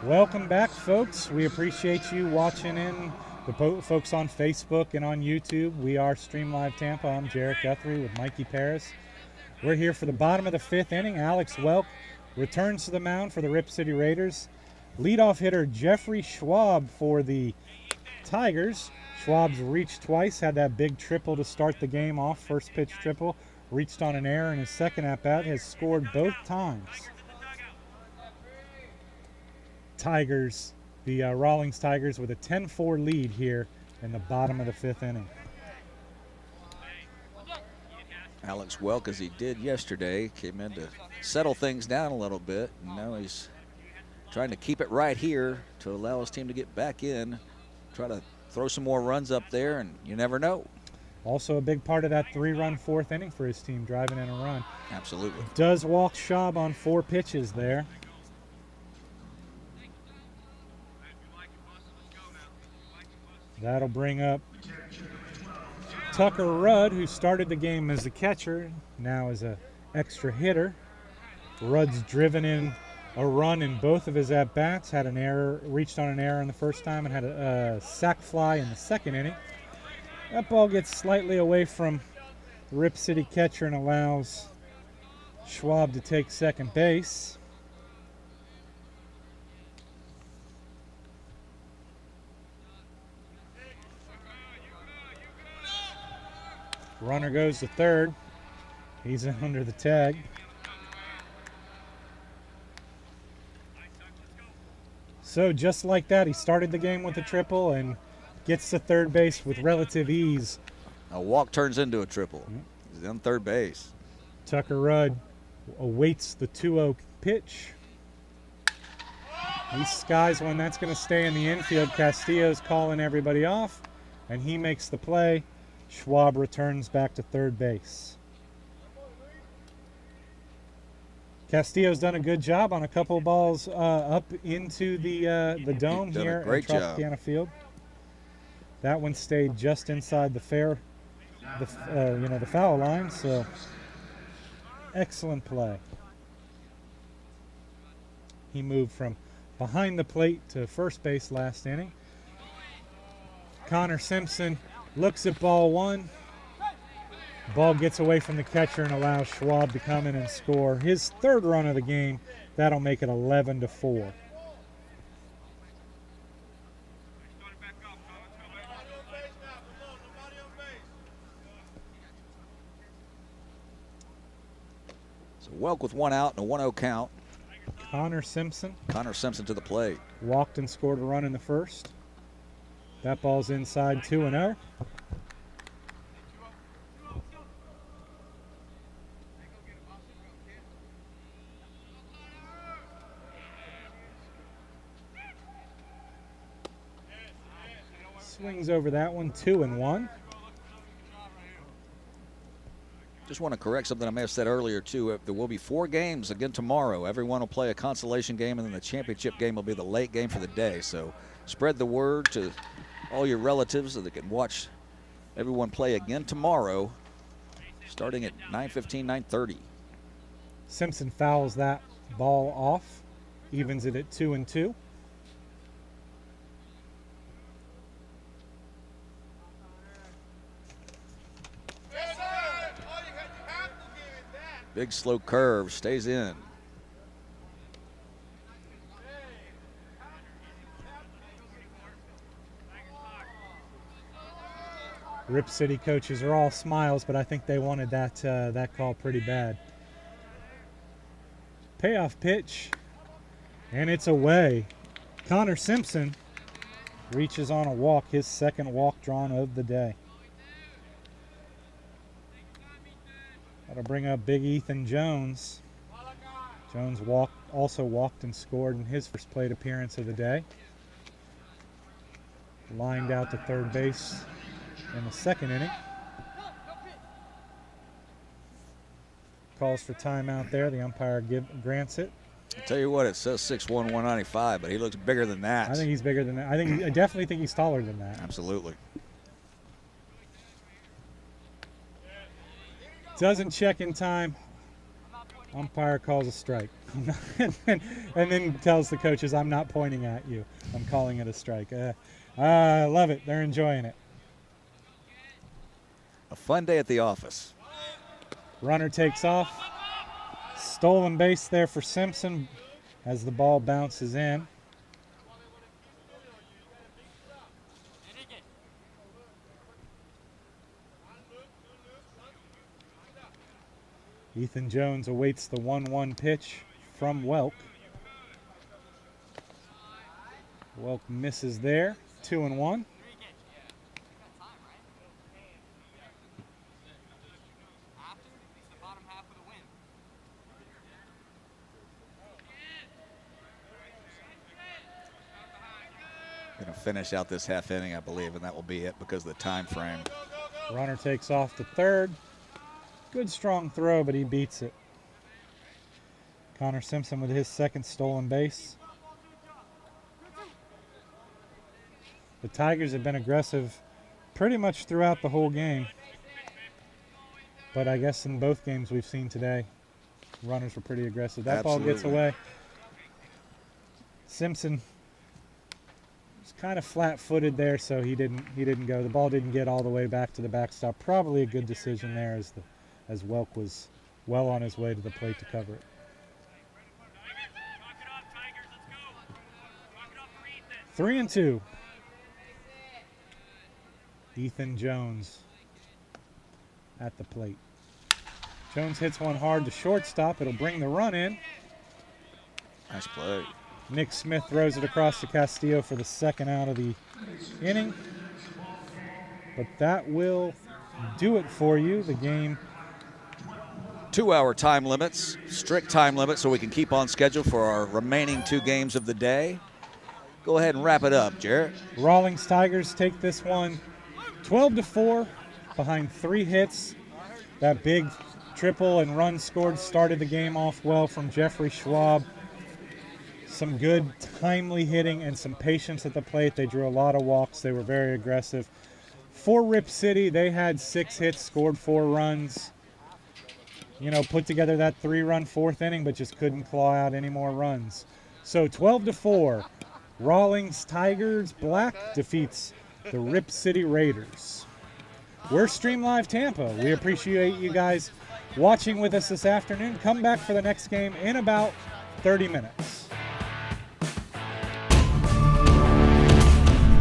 Welcome back, folks. We appreciate you watching in. The folks on Facebook and on YouTube. We are Stream Live Tampa. I'm Jarrett Guthrie with Mikey Paris. We're here for the bottom of the 5th inning. Alex Welk returns to the mound for the Rip City Raiders. Leadoff hitter Jeffrey Schwab for the Tigers. Schwab's reached twice, had that big triple to start the game off, first pitch triple. Reached on an error in his second at-bat, has scored both times. Tigers, the Rawlings Tigers with a 10-4 lead here in the bottom of the 5th inning. Alex Welk, as he did yesterday, came in to settle things down a little bit. And now he's trying to keep it right here to allow his team to get back in, try to throw some more runs up there, and you never know. Also a big part of that 3-run 4th inning for his team, driving in a run. Absolutely. Does walk Schwab on 4 pitches there. That'll bring up Tucker Rudd, who started the game as a catcher, now as an extra hitter. Rudd's driven in a run in both of his at-bats, had an error, reached on an error in the first time and had a sac fly in the second inning. That ball gets slightly away from the Rip City catcher and allows Schwab to take second base. Runner goes to third. He's under the tag. So just like that, he started the game with a triple and gets to third base with relative ease. A walk turns into a triple. He's on third base. Tucker Rudd awaits the 2-0 pitch. He skies one. That's going to stay in the infield. Castillo's calling everybody off, and he makes the play. Schwab returns back to third base. Castillo's done a good job on a couple balls up into the dome here at Tropicana Field. That one stayed just inside the the foul line. So excellent play. He moved from behind the plate to first base last inning. Connor Simpson looks at ball one. Ball gets away from the catcher and allows Schwab to come in and score his 3rd run of the game. That'll make it 11-4. So Welk with 1 out and a 1-0 count. Connor Simpson to the plate. walked and scored a run in the first. That ball's inside 2-0. Swings over that one, 2-1. Just want to correct something I may have said earlier, too. There will be 4 games again tomorrow. Everyone will play a consolation game, and then the championship game will be the late game for the day. So spread the word to all your relatives so they can watch everyone play again tomorrow, starting at 9:15, 9:30. Simpson fouls that ball off, evens it at 2-2. Big slow curve, stays in. Rip City coaches are all smiles, but I think they wanted that call pretty bad. Payoff pitch, and it's away. Connor Simpson reaches on a walk, his second walk drawn of the day. That'll bring up Big Ethan Jones. Jones also walked and scored in his first plate appearance of the day. Lined out to third base in the second inning. Calls for timeout there. The umpire grants it. I'll tell you what, it says 6'1", 195, but he looks bigger than that. I think he's bigger than that. I definitely think he's taller than that. Absolutely. Doesn't check in time. Umpire calls a strike. and then tells the coaches, I'm not pointing at you. I'm calling it a strike. I love it. They're enjoying it. A fun day at the office. Runner takes off. Stolen base there for Simpson as the ball bounces in. Ethan Jones awaits the 1-1 pitch from Welk. Welk misses there, 2-1. Going to finish out this half inning, I believe, and that will be it because of the time frame. Runner takes off to third. Good strong throw, but he beats it. Connor Simpson with his second stolen base. The Tigers have been aggressive pretty much throughout the whole game. But I guess in both games we've seen today, runners were pretty aggressive. That ball gets away. Simpson was kind of flat-footed there, so he didn't go. The ball didn't get all the way back to the backstop. Probably a good decision there as Welk was well on his way to the plate to cover it. 3-2. Ethan Jones at the plate. Jones hits one hard to shortstop. It'll bring the run in. Nice play. Nick Smith throws it across to Castillo for the second out of the inning. But that will do it for you. The game. 2-hour time limits, strict time limit, so we can keep on schedule for our remaining 2 games of the day. Go ahead and wrap it up, Jarrett. Rawlings Tigers take this one 12-4 behind 3 hits. That big triple and run scored started the game off well from Jeffrey Schwab. Some good timely hitting and some patience at the plate. They drew a lot of walks. They were very aggressive. For Rip City, they had 6 hits, scored 4 runs. You know, put together that 3-run 4th inning, but just couldn't claw out any more runs. So 12-4, Rawlings Tigers Black defeats the Rip City Raiders. We're Stream Live Tampa. We appreciate you guys watching with us this afternoon. Come back for the next game in about 30 minutes.